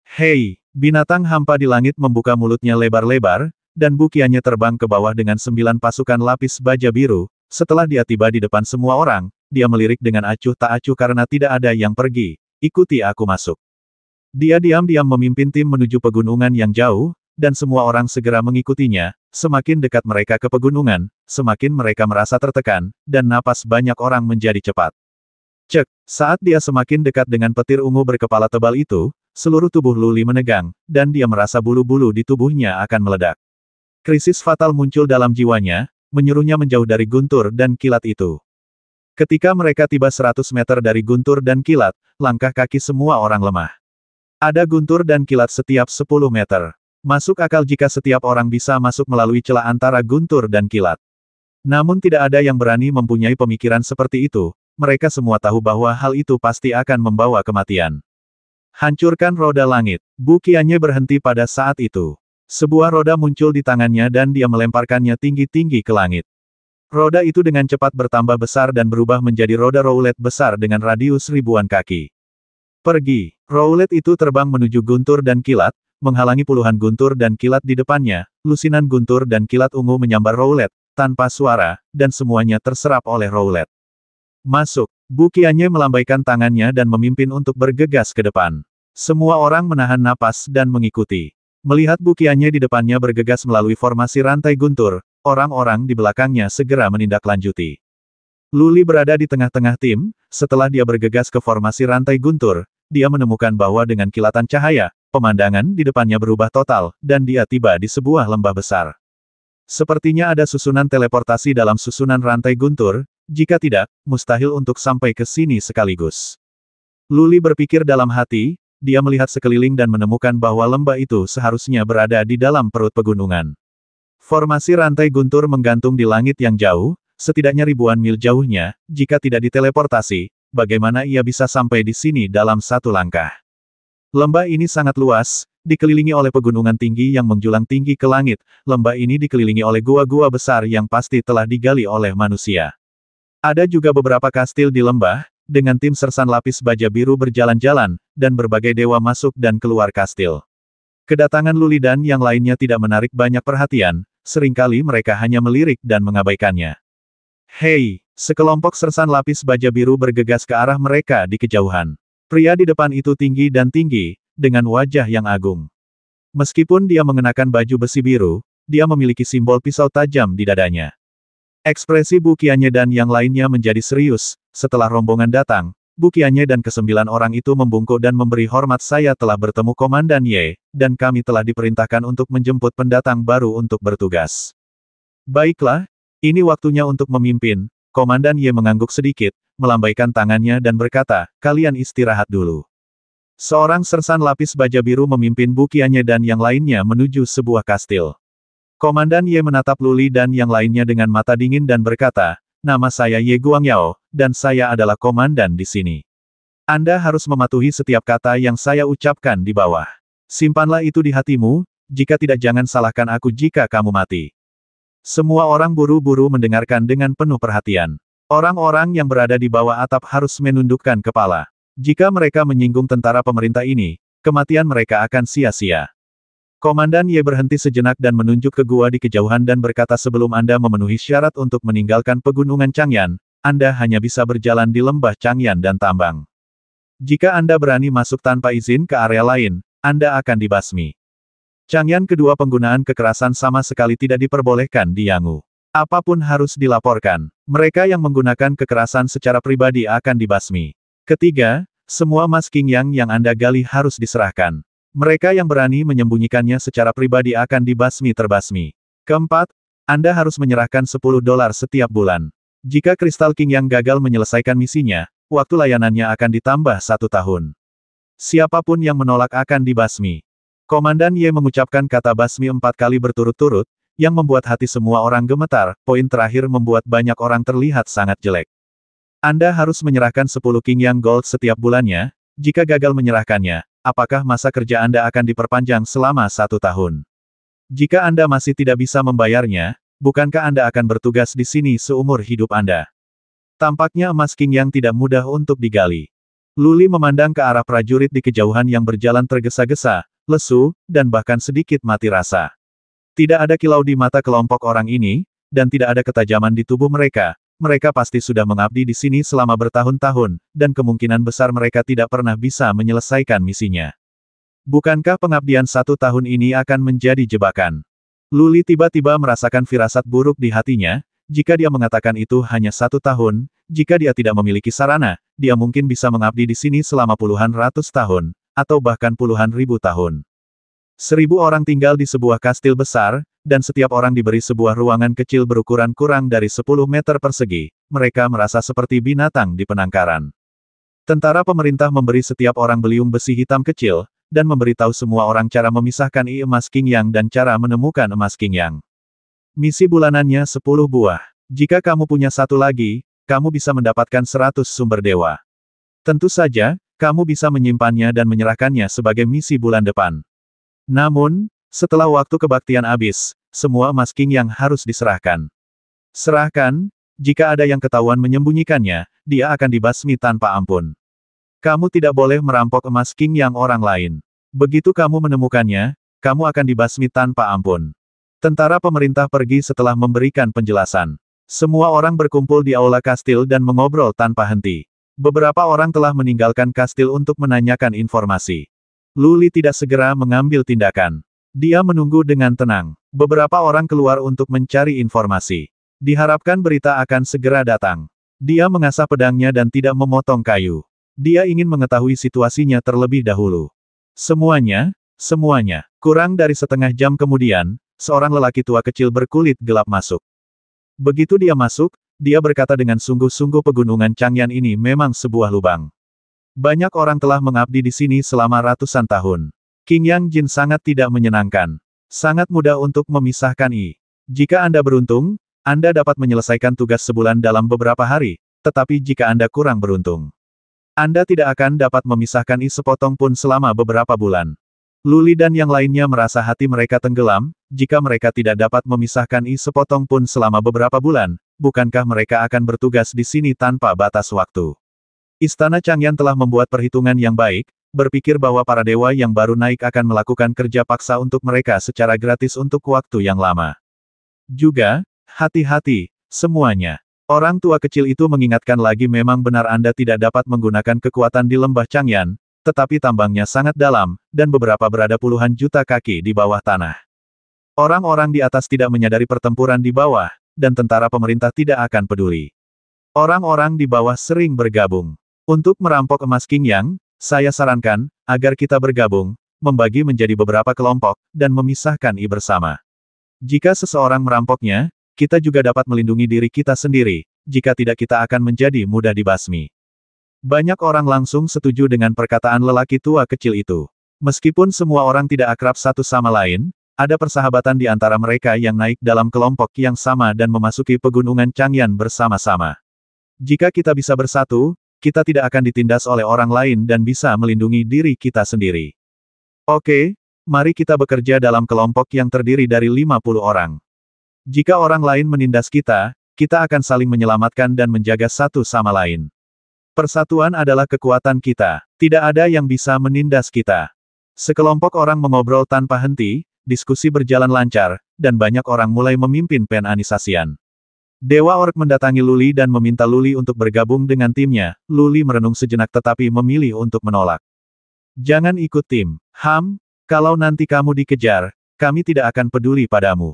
Hei, binatang hampa di langit membuka mulutnya lebar-lebar, dan Bukianye terbang ke bawah dengan 9 pasukan lapis baja biru. Setelah dia tiba di depan semua orang, dia melirik dengan acuh tak acuh karena tidak ada yang pergi. Ikuti aku masuk. Dia diam-diam memimpin tim menuju pegunungan yang jauh, dan semua orang segera mengikutinya. Semakin dekat mereka ke pegunungan, semakin mereka merasa tertekan, dan napas banyak orang menjadi cepat. Cek, saat dia semakin dekat dengan petir ungu berkepala tebal itu, seluruh tubuh Luli menegang, dan dia merasa bulu-bulu di tubuhnya akan meledak. Krisis fatal muncul dalam jiwanya, menyuruhnya menjauh dari guntur dan kilat itu. Ketika mereka tiba 100 meter dari guntur dan kilat, langkah kaki semua orang lemah. Ada guntur dan kilat setiap 10 meter. Masuk akal jika setiap orang bisa masuk melalui celah antara guntur dan kilat. Namun tidak ada yang berani mempunyai pemikiran seperti itu, mereka semua tahu bahwa hal itu pasti akan membawa kematian. Hancurkan roda langit. Bukianye berhenti pada saat itu. Sebuah roda muncul di tangannya dan dia melemparkannya tinggi-tinggi ke langit. Roda itu dengan cepat bertambah besar dan berubah menjadi roda roulet besar dengan radius ribuan kaki. Pergi. Roulet itu terbang menuju guntur dan kilat, menghalangi puluhan guntur dan kilat di depannya. Lusinan guntur dan kilat ungu menyambar roulet, tanpa suara, dan semuanya terserap oleh roulet. Masuk. Bukianye melambaikan tangannya dan memimpin untuk bergegas ke depan. Semua orang menahan napas dan mengikuti. Melihat Bukianye di depannya bergegas melalui formasi rantai guntur, orang-orang di belakangnya segera menindaklanjuti. Luli berada di tengah-tengah tim. Setelah dia bergegas ke formasi rantai guntur, dia menemukan bahwa dengan kilatan cahaya, pemandangan di depannya berubah total, dan dia tiba di sebuah lembah besar. Sepertinya ada susunan teleportasi dalam susunan rantai guntur, jika tidak, mustahil untuk sampai ke sini sekaligus. Luli berpikir dalam hati, dia melihat sekeliling dan menemukan bahwa lembah itu seharusnya berada di dalam perut pegunungan. Formasi rantai guntur menggantung di langit yang jauh, setidaknya ribuan mil jauhnya, jika tidak diteleportasi, bagaimana ia bisa sampai di sini dalam satu langkah. Lembah ini sangat luas, dikelilingi oleh pegunungan tinggi yang menjulang tinggi ke langit. Lembah ini dikelilingi oleh gua-gua besar yang pasti telah digali oleh manusia. Ada juga beberapa kastil di lembah, dengan tim sersan lapis baja biru berjalan-jalan, dan berbagai dewa masuk dan keluar kastil. Kedatangan Luli dan yang lainnya tidak menarik banyak perhatian, seringkali mereka hanya melirik dan mengabaikannya. Hei, sekelompok sersan lapis baja biru bergegas ke arah mereka di kejauhan. Pria di depan itu tinggi dan tinggi, dengan wajah yang agung. Meskipun dia mengenakan baju besi biru, dia memiliki simbol pisau tajam di dadanya. Ekspresi Bu Qianye dan yang lainnya menjadi serius. Setelah rombongan datang, Bu Qianye dan ke-9 orang itu membungkuk dan memberi hormat. Saya telah bertemu Komandan Ye, dan kami telah diperintahkan untuk menjemput pendatang baru untuk bertugas. Baiklah, ini waktunya untuk memimpin. Komandan Ye mengangguk sedikit, melambaikan tangannya dan berkata, kalian istirahat dulu. Seorang sersan lapis baja biru memimpin Bu Qianye dan yang lainnya menuju sebuah kastil. Komandan Ye menatap Luli dan yang lainnya dengan mata dingin dan berkata, nama saya Ye Guangyao, dan saya adalah komandan di sini. Anda harus mematuhi setiap kata yang saya ucapkan di bawah. Simpanlah itu di hatimu, jika tidak jangan salahkan aku jika kamu mati. Semua orang buru-buru mendengarkan dengan penuh perhatian. Orang-orang yang berada di bawah atap harus menundukkan kepala. Jika mereka menyinggung tentara pemerintah ini, kematian mereka akan sia-sia. Komandan Ye berhenti sejenak dan menunjuk ke gua di kejauhan dan berkata sebelum Anda memenuhi syarat untuk meninggalkan pegunungan Changyan, Anda hanya bisa berjalan di lembah Changyan dan tambang. Jika Anda berani masuk tanpa izin ke area lain, Anda akan dibasmi. Changyan kedua penggunaan kekerasan sama sekali tidak diperbolehkan di Yangu. Apapun harus dilaporkan. Mereka yang menggunakan kekerasan secara pribadi akan dibasmi. Ketiga, semua emas Qingyang yang Anda gali harus diserahkan. Mereka yang berani menyembunyikannya secara pribadi akan dibasmi terbasmi. Keempat, Anda harus menyerahkan $10 setiap bulan. Jika kristal Qingyang gagal menyelesaikan misinya, waktu layanannya akan ditambah 1 tahun. Siapapun yang menolak akan dibasmi. Komandan Ye mengucapkan kata basmi 4 kali berturut-turut, yang membuat hati semua orang gemetar. Poin terakhir membuat banyak orang terlihat sangat jelek. Anda harus menyerahkan 10 Qingyang Gold setiap bulannya. Jika gagal menyerahkannya, apakah masa kerja Anda akan diperpanjang selama 1 tahun? Jika Anda masih tidak bisa membayarnya, bukankah Anda akan bertugas di sini seumur hidup Anda? Tampaknya emas Qingyang tidak mudah untuk digali. Luli memandang ke arah prajurit di kejauhan yang berjalan tergesa-gesa, lesu, dan bahkan sedikit mati rasa. Tidak ada kilau di mata kelompok orang ini, dan tidak ada ketajaman di tubuh mereka. Mereka pasti sudah mengabdi di sini selama bertahun-tahun, dan kemungkinan besar mereka tidak pernah bisa menyelesaikan misinya. Bukankah pengabdian 1 tahun ini akan menjadi jebakan? Luli tiba-tiba merasakan firasat buruk di hatinya. Jika dia mengatakan itu hanya 1 tahun, jika dia tidak memiliki sarana, dia mungkin bisa mengabdi di sini selama puluhan ratus tahun, atau bahkan puluhan ribu tahun. 1000 orang tinggal di sebuah kastil besar, dan setiap orang diberi sebuah ruangan kecil berukuran kurang dari 10 meter persegi. Mereka merasa seperti binatang di penangkaran. Tentara pemerintah memberi setiap orang beliung besi hitam kecil, dan memberitahu semua orang cara memisahkan emas Qingyang dan cara menemukan emas Qingyang. Misi bulanannya 10 buah. Jika kamu punya 1 lagi, kamu bisa mendapatkan 100 sumber dewa. Tentu saja, kamu bisa menyimpannya dan menyerahkannya sebagai misi bulan depan. Namun, setelah waktu kebaktian habis, semua emas Qingyang harus diserahkan. Serahkan, jika ada yang ketahuan menyembunyikannya, dia akan dibasmi tanpa ampun. Kamu tidak boleh merampok emas Qingyang orang lain. Begitu kamu menemukannya, kamu akan dibasmi tanpa ampun. Tentara pemerintah pergi setelah memberikan penjelasan. Semua orang berkumpul di aula kastil dan mengobrol tanpa henti. Beberapa orang telah meninggalkan kastil untuk menanyakan informasi. Luli tidak segera mengambil tindakan. Dia menunggu dengan tenang. Beberapa orang keluar untuk mencari informasi. Diharapkan berita akan segera datang. Dia mengasah pedangnya dan tidak memotong kayu. Dia ingin mengetahui situasinya terlebih dahulu. Semuanya, Semuanya. Kurang dari setengah jam kemudian, seorang lelaki tua kecil berkulit gelap masuk. Begitu dia masuk, dia berkata dengan sungguh-sungguh pegunungan Changyan ini memang sebuah lubang. Banyak orang telah mengabdi di sini selama ratusan tahun. King Yang Jin sangat tidak menyenangkan. Sangat mudah untuk memisahkan Jika Anda beruntung, Anda dapat menyelesaikan tugas sebulan dalam beberapa hari, tetapi jika Anda kurang beruntung, Anda tidak akan dapat memisahkan sepotong pun selama beberapa bulan. Luli dan yang lainnya merasa hati mereka tenggelam, jika mereka tidak dapat memisahkan sepotong pun selama beberapa bulan, bukankah mereka akan bertugas di sini tanpa batas waktu? Istana Changyan telah membuat perhitungan yang baik, berpikir bahwa para dewa yang baru naik akan melakukan kerja paksa untuk mereka secara gratis untuk waktu yang lama. Juga, hati-hati, semuanya. Orang tua kecil itu mengingatkan lagi memang benar Anda tidak dapat menggunakan kekuatan di lembah Changyan, tetapi tambangnya sangat dalam, dan beberapa berada puluhan juta kaki di bawah tanah. Orang-orang di atas tidak menyadari pertempuran di bawah, dan tentara pemerintah tidak akan peduli. Orang-orang di bawah sering bergabung. Untuk merampok emas King Yang, saya sarankan, agar kita bergabung, membagi menjadi beberapa kelompok, dan memisahkan bersama. Jika seseorang merampoknya, kita juga dapat melindungi diri kita sendiri, jika tidak kita akan menjadi mudah dibasmi. Banyak orang langsung setuju dengan perkataan lelaki tua kecil itu. Meskipun semua orang tidak akrab satu sama lain, ada persahabatan di antara mereka yang naik dalam kelompok yang sama dan memasuki pegunungan Changyan bersama-sama. Jika kita bisa bersatu, kita tidak akan ditindas oleh orang lain dan bisa melindungi diri kita sendiri. Oke, mari kita bekerja dalam kelompok yang terdiri dari 50 orang. Jika orang lain menindas kita, kita akan saling menyelamatkan dan menjaga satu sama lain. Persatuan adalah kekuatan kita. Tidak ada yang bisa menindas kita. Sekelompok orang mengobrol tanpa henti, diskusi berjalan lancar, dan banyak orang mulai memimpin penanisasian. Dewa Orc mendatangi Luli dan meminta Luli untuk bergabung dengan timnya. Luli merenung sejenak tetapi memilih untuk menolak. Jangan ikut tim. Kalau nanti kamu dikejar, kami tidak akan peduli padamu.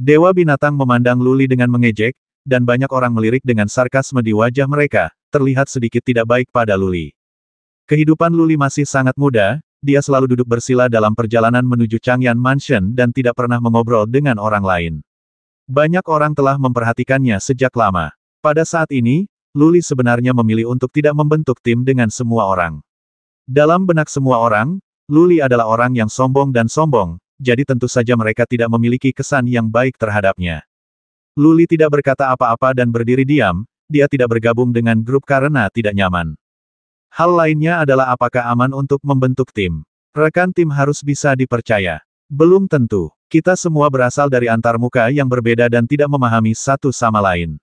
Dewa binatang memandang Luli dengan mengejek, dan banyak orang melirik dengan sarkasme di wajah mereka, terlihat sedikit tidak baik pada Luli. Kehidupan Luli masih sangat muda, dia selalu duduk bersila dalam perjalanan menuju Changyan Mansion dan tidak pernah mengobrol dengan orang lain. Banyak orang telah memperhatikannya sejak lama. Pada saat ini, Luli sebenarnya memilih untuk tidak membentuk tim dengan semua orang. Dalam benak semua orang, Luli adalah orang yang sombong dan sombong, jadi tentu saja mereka tidak memiliki kesan yang baik terhadapnya. Luli tidak berkata apa-apa dan berdiri diam, dia tidak bergabung dengan grup karena tidak nyaman. Hal lainnya adalah apakah aman untuk membentuk tim. Rekan tim harus bisa dipercaya. Belum tentu. Kita semua berasal dari antarmuka yang berbeda dan tidak memahami satu sama lain.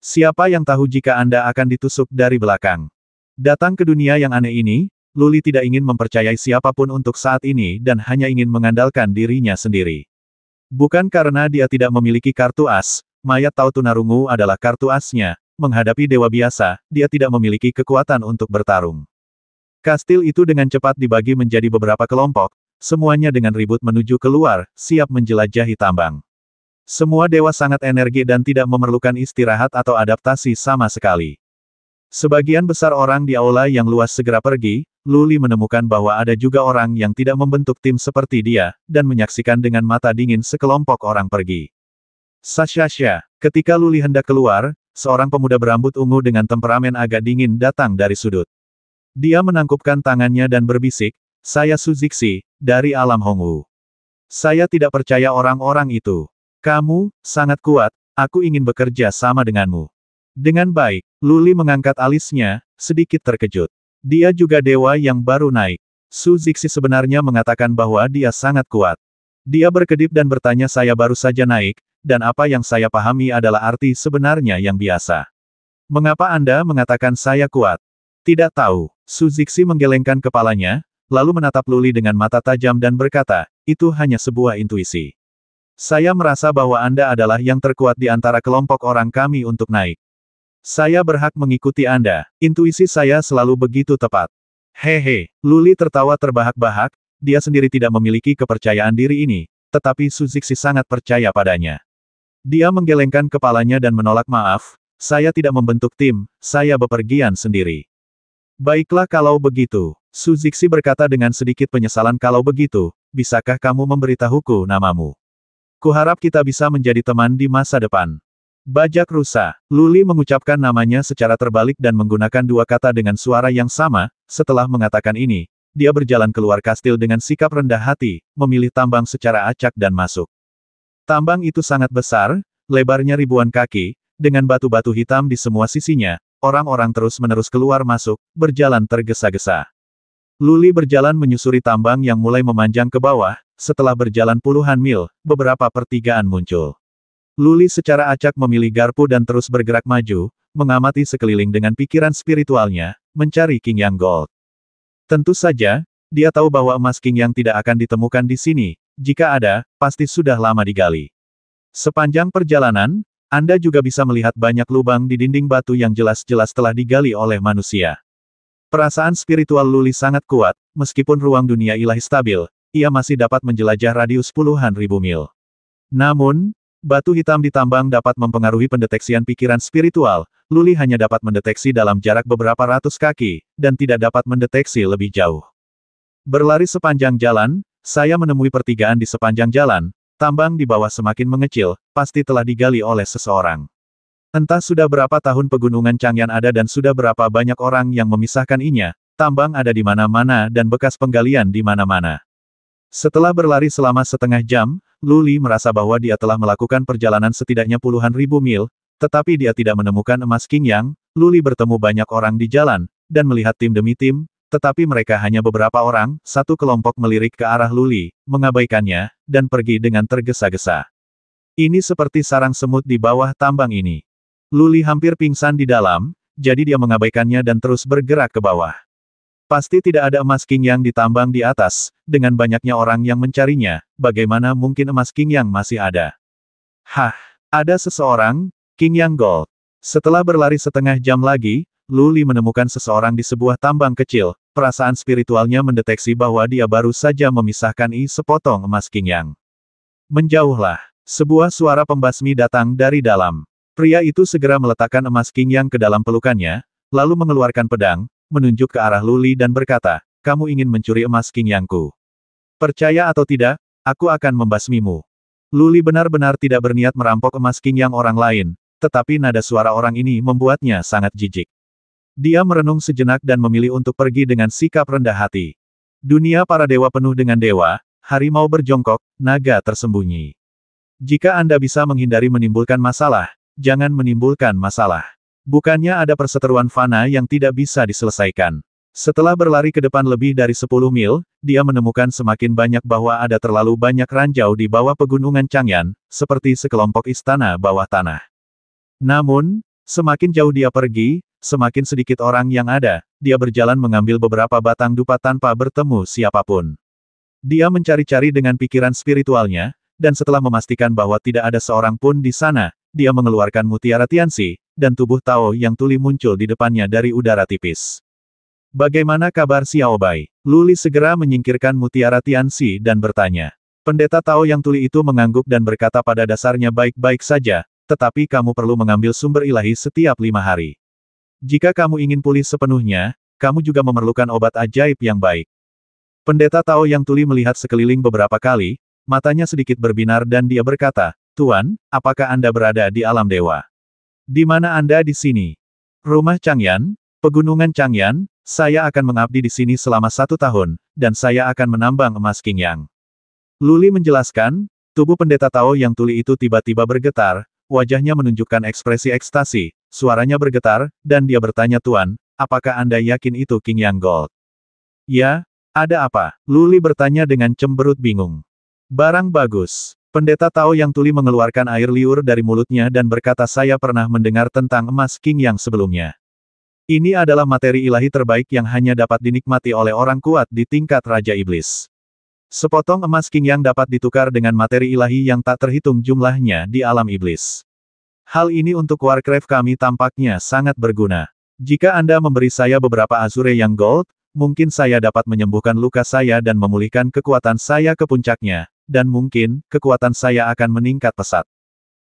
Siapa yang tahu jika Anda akan ditusuk dari belakang? Datang ke dunia yang aneh ini, Luli tidak ingin mempercayai siapapun untuk saat ini dan hanya ingin mengandalkan dirinya sendiri. Bukan karena dia tidak memiliki kartu as, mayat Tao Tunarungu adalah kartu asnya, menghadapi dewa biasa, dia tidak memiliki kekuatan untuk bertarung. Kastil itu dengan cepat dibagi menjadi beberapa kelompok, semuanya dengan ribut menuju keluar, siap menjelajahi tambang. Semua dewa sangat energi dan tidak memerlukan istirahat atau adaptasi sama sekali. Sebagian besar orang di aula yang luas segera pergi, Luli menemukan bahwa ada juga orang yang tidak membentuk tim seperti dia, dan menyaksikan dengan mata dingin sekelompok orang pergi. Sasha, ketika Luli hendak keluar, seorang pemuda berambut ungu dengan temperamen agak dingin datang dari sudut. Dia menangkupkan tangannya dan berbisik, "Saya Suzixi, dari alam Hongwu. Saya tidak percaya orang-orang itu. Kamu, sangat kuat, aku ingin bekerja sama denganmu." Dengan baik, Luli mengangkat alisnya, sedikit terkejut. Dia juga dewa yang baru naik. Suzixi sebenarnya mengatakan bahwa dia sangat kuat. Dia berkedip dan bertanya, "Saya baru saja naik, dan apa yang saya pahami adalah arti sebenarnya yang biasa. Mengapa Anda mengatakan saya kuat?" "Tidak tahu." Suzixi menggelengkan kepalanya, lalu menatap Luli dengan mata tajam dan berkata, "Itu hanya sebuah intuisi. Saya merasa bahwa Anda adalah yang terkuat di antara kelompok orang kami untuk naik. Saya berhak mengikuti Anda. Intuisi saya selalu begitu tepat." Hehe, Luli tertawa terbahak-bahak, dia sendiri tidak memiliki kepercayaan diri ini, tetapi Suzixi sangat percaya padanya. Dia menggelengkan kepalanya dan menolak, "Maaf, saya tidak membentuk tim, saya bepergian sendiri." "Baiklah kalau begitu." Su Zixi berkata dengan sedikit penyesalan, kalau begitu, bisakah kamu memberitahuku namamu? Kuharap kita bisa menjadi teman di masa depan. Bajak rusa. Luli mengucapkan namanya secara terbalik dan menggunakan dua kata dengan suara yang sama. Setelah mengatakan ini, dia berjalan keluar kastil dengan sikap rendah hati, memilih tambang secara acak dan masuk. Tambang itu sangat besar, lebarnya ribuan kaki, dengan batu-batu hitam di semua sisinya. Orang-orang terus-menerus keluar masuk, berjalan tergesa-gesa. Luli berjalan menyusuri tambang yang mulai memanjang ke bawah. Setelah berjalan puluhan mil, beberapa pertigaan muncul. Luli secara acak memilih garpu dan terus bergerak maju, mengamati sekeliling dengan pikiran spiritualnya, mencari King Yang Gold. Tentu saja, dia tahu bahwa emas King Yang tidak akan ditemukan di sini. Jika ada, pasti sudah lama digali. Sepanjang perjalanan, Anda juga bisa melihat banyak lubang di dinding batu yang jelas-jelas telah digali oleh manusia. Perasaan spiritual Luli sangat kuat, meskipun ruang dunia ilahi stabil, ia masih dapat menjelajah radius puluhan ribu mil. Namun, batu hitam di tambang dapat mempengaruhi pendeteksian pikiran spiritual. Luli hanya dapat mendeteksi dalam jarak beberapa ratus kaki, dan tidak dapat mendeteksi lebih jauh. Berlari sepanjang jalan, saya menemui pertigaan di sepanjang jalan. Tambang di bawah semakin mengecil, pasti telah digali oleh seseorang. Entah sudah berapa tahun pegunungan Changyan ada dan sudah berapa banyak orang yang memisahkan inya. Tambang ada di mana-mana dan bekas penggalian di mana-mana. Setelah berlari selama setengah jam, Luli merasa bahwa dia telah melakukan perjalanan setidaknya puluhan ribu mil, tetapi dia tidak menemukan emas King Yang. Luli bertemu banyak orang di jalan, dan melihat tim demi tim, tetapi mereka hanya beberapa orang. Satu kelompok melirik ke arah Luli, mengabaikannya, dan pergi dengan tergesa-gesa. Ini seperti sarang semut di bawah tambang ini. Luli hampir pingsan di dalam, jadi dia mengabaikannya dan terus bergerak ke bawah. Pasti tidak ada emas King Yang di tambang di atas, dengan banyaknya orang yang mencarinya, bagaimana mungkin emas King Yang masih ada? Hah, ada seseorang, King Yang Gold. Setelah berlari setengah jam lagi, Luli menemukan seseorang di sebuah tambang kecil. Perasaan spiritualnya mendeteksi bahwa dia baru saja memisahkan sepotong emas King Yang. Menjauhlah. Sebuah suara pembasmi datang dari dalam. Pria itu segera meletakkan emas King Yang ke dalam pelukannya, lalu mengeluarkan pedang, menunjuk ke arah Luli dan berkata, kamu ingin mencuri emas King Yang-ku. Percaya atau tidak, aku akan membasmimu. Luli benar-benar tidak berniat merampok emas King Yang orang lain, tetapi nada suara orang ini membuatnya sangat jijik. Dia merenung sejenak dan memilih untuk pergi dengan sikap rendah hati. Dunia para dewa penuh dengan dewa, harimau berjongkok, naga tersembunyi. Jika Anda bisa menghindari menimbulkan masalah, jangan menimbulkan masalah. Bukannya ada perseteruan fana yang tidak bisa diselesaikan. Setelah berlari ke depan lebih dari 10 mil, dia menemukan semakin banyak bahwa ada terlalu banyak ranjau di bawah pegunungan Changyan, seperti sekelompok istana bawah tanah. Namun, semakin jauh dia pergi, semakin sedikit orang yang ada. Dia berjalan mengambil beberapa batang dupa tanpa bertemu siapapun. Dia mencari-cari dengan pikiran spiritualnya, dan setelah memastikan bahwa tidak ada seorang pun di sana, dia mengeluarkan mutiara Tianxi, dan tubuh Tao yang tuli muncul di depannya dari udara tipis. Bagaimana kabar Xiao Bai? Luli segera menyingkirkan mutiara Tianxi dan bertanya. Pendeta Tao yang tuli itu mengangguk dan berkata pada dasarnya baik-baik saja, tetapi kamu perlu mengambil sumber ilahi setiap 5 hari. Jika kamu ingin pulih sepenuhnya, kamu juga memerlukan obat ajaib yang baik. Pendeta Tao yang tuli melihat sekeliling beberapa kali, matanya sedikit berbinar dan dia berkata, Tuan, apakah Anda berada di alam dewa? Di mana Anda di sini? Rumah Changyan, pegunungan Changyan, saya akan mengabdi di sini selama 1 tahun, dan saya akan menambang emas King Yang. Luli menjelaskan, tubuh pendeta Tao yang tuli itu tiba-tiba bergetar, wajahnya menunjukkan ekspresi ekstasi, suaranya bergetar, dan dia bertanya Tuan, apakah Anda yakin itu King Yang Gold? Ya, ada apa? Luli bertanya dengan cemberut bingung. Barang bagus. Pendeta Tao yang tuli mengeluarkan air liur dari mulutnya dan berkata saya pernah mendengar tentang emas King Yang sebelumnya. Ini adalah materi ilahi terbaik yang hanya dapat dinikmati oleh orang kuat di tingkat Raja Iblis. Sepotong emas King Yang dapat ditukar dengan materi ilahi yang tak terhitung jumlahnya di alam iblis. Hal ini untuk Warcraft kami tampaknya sangat berguna. Jika Anda memberi saya beberapa Azure yang Gold, mungkin saya dapat menyembuhkan luka saya dan memulihkan kekuatan saya ke puncaknya. Dan mungkin, kekuatan saya akan meningkat pesat.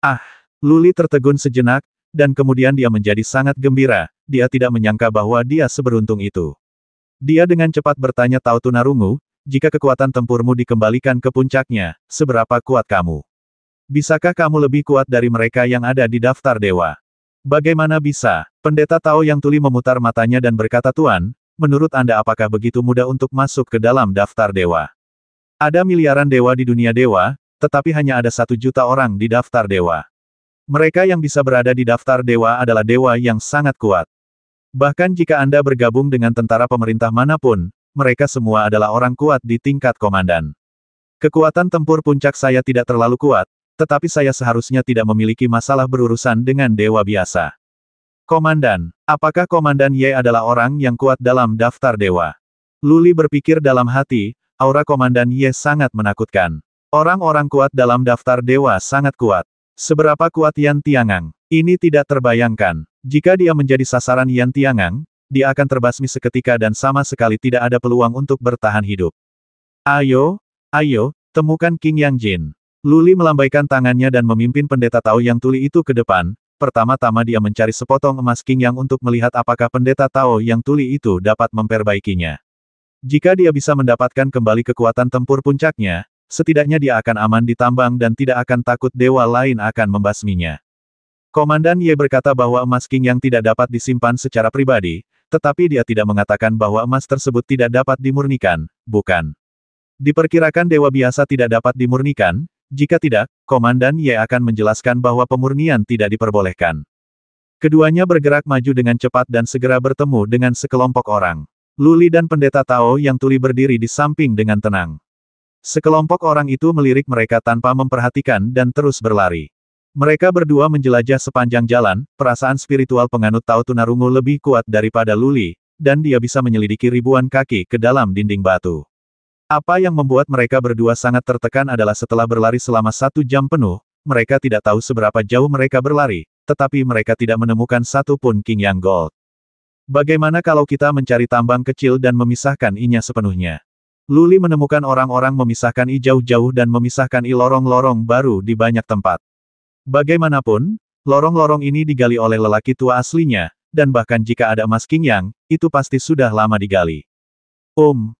Ah, Luli tertegun sejenak, dan kemudian dia menjadi sangat gembira, dia tidak menyangka bahwa dia seberuntung itu. Dia dengan cepat bertanya Tao Tunarungu, jika kekuatan tempurmu dikembalikan ke puncaknya, seberapa kuat kamu? Bisakah kamu lebih kuat dari mereka yang ada di daftar dewa? Bagaimana bisa? Pendeta Tao yang tuli memutar matanya dan berkata, Tuan, menurut Anda apakah begitu mudah untuk masuk ke dalam daftar dewa? Ada miliaran dewa di dunia dewa, tetapi hanya ada 1 juta orang di daftar dewa. Mereka yang bisa berada di daftar dewa adalah dewa yang sangat kuat. Bahkan jika Anda bergabung dengan tentara pemerintah manapun, mereka semua adalah orang kuat di tingkat komandan. Kekuatan tempur puncak saya tidak terlalu kuat, tetapi saya seharusnya tidak memiliki masalah berurusan dengan dewa biasa. Komandan, apakah Komandan Ye adalah orang yang kuat dalam daftar dewa? Luli berpikir dalam hati, aura Komandan Ye sangat menakutkan. Orang-orang kuat dalam daftar dewa sangat kuat. Seberapa kuat Yan Tiangang? Ini tidak terbayangkan. Jika dia menjadi sasaran Yan Tiangang, dia akan terbasmi seketika dan sama sekali tidak ada peluang untuk bertahan hidup. Ayo, temukan King Yang Jin. Luli melambaikan tangannya dan memimpin pendeta Tao yang tuli itu ke depan. Pertama-tama dia mencari sepotong emas King Yang untuk melihat apakah pendeta Tao yang tuli itu dapat memperbaikinya. Jika dia bisa mendapatkan kembali kekuatan tempur puncaknya, setidaknya dia akan aman ditambang dan tidak akan takut dewa lain akan membasminya. Komandan Ye berkata bahwa emas King Yang tidak dapat disimpan secara pribadi, tetapi dia tidak mengatakan bahwa emas tersebut tidak dapat dimurnikan, bukan? Diperkirakan dewa biasa tidak dapat dimurnikan, jika tidak, Komandan Ye akan menjelaskan bahwa pemurnian tidak diperbolehkan. Keduanya bergerak maju dengan cepat dan segera bertemu dengan sekelompok orang. Luli dan pendeta Tao yang tuli berdiri di samping dengan tenang. Sekelompok orang itu melirik mereka tanpa memperhatikan dan terus berlari. Mereka berdua menjelajah sepanjang jalan, perasaan spiritual penganut Tao Tunarungu lebih kuat daripada Luli, dan dia bisa menyelidiki ribuan kaki ke dalam dinding batu. Apa yang membuat mereka berdua sangat tertekan adalah setelah berlari selama 1 jam penuh, mereka tidak tahu seberapa jauh mereka berlari, tetapi mereka tidak menemukan satu pun King Yang Gold. Bagaimana kalau kita mencari tambang kecil dan memisahkan I-nya sepenuhnya? Luli menemukan orang-orang memisahkan I jauh-jauh dan memisahkan I lorong-lorong baru di banyak tempat. Bagaimanapun, lorong-lorong ini digali oleh lelaki tua aslinya, dan bahkan jika ada emas King Yang, itu pasti sudah lama digali.